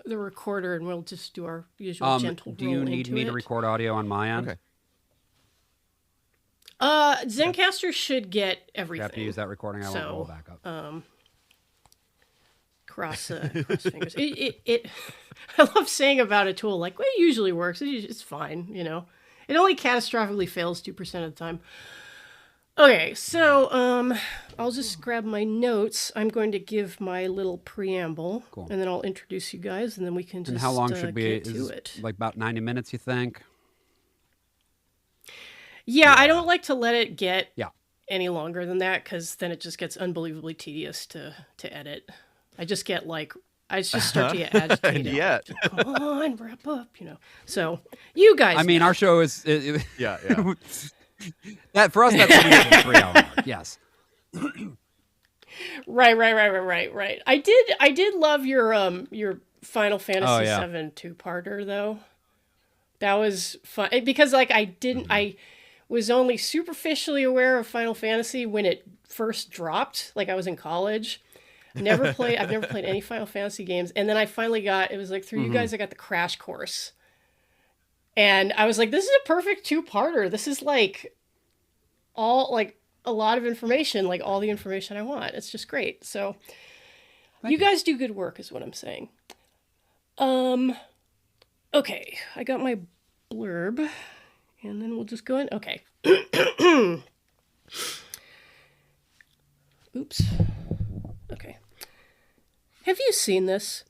the recorder and we'll just do our usual gentle do roll you need into me it. to record audio on my end? Okay. Zencaster should get everything. You have to use that recording. I won't roll back up. Cross fingers. I love saying about a tool like, well, it usually works. It's fine, you know. It only catastrophically fails 2% of the time. Okay, so I'll just grab my notes. I'm going to give my little preamble, and then I'll introduce you guys, and then we can just and how long should we get to it. Like about 90 minutes, you think? Yeah, I don't like to let it get any longer than that because then it just gets unbelievably tedious to edit. I just get like, I just start to get agitated. And yet. Come on, wrap up, you know. So you guys. I mean, know. Our show is. Yeah. That for us, that's the 3 hour mark. Yes. Right. I did love your Final Fantasy VII 2-parter though. That was fun because like I was only superficially aware of Final Fantasy when it first dropped. Like I was in college. I've never played any Final Fantasy games. And then I finally it was like through you guys, I got the crash course. And I was like, this is a perfect 2-parter. This is like all like a lot of information, like all the information I want. It's just great. So you guys do good work is what I'm saying. Okay. I got my blurb and then we'll just go in. Okay. Oops. Okay. Have you seen this?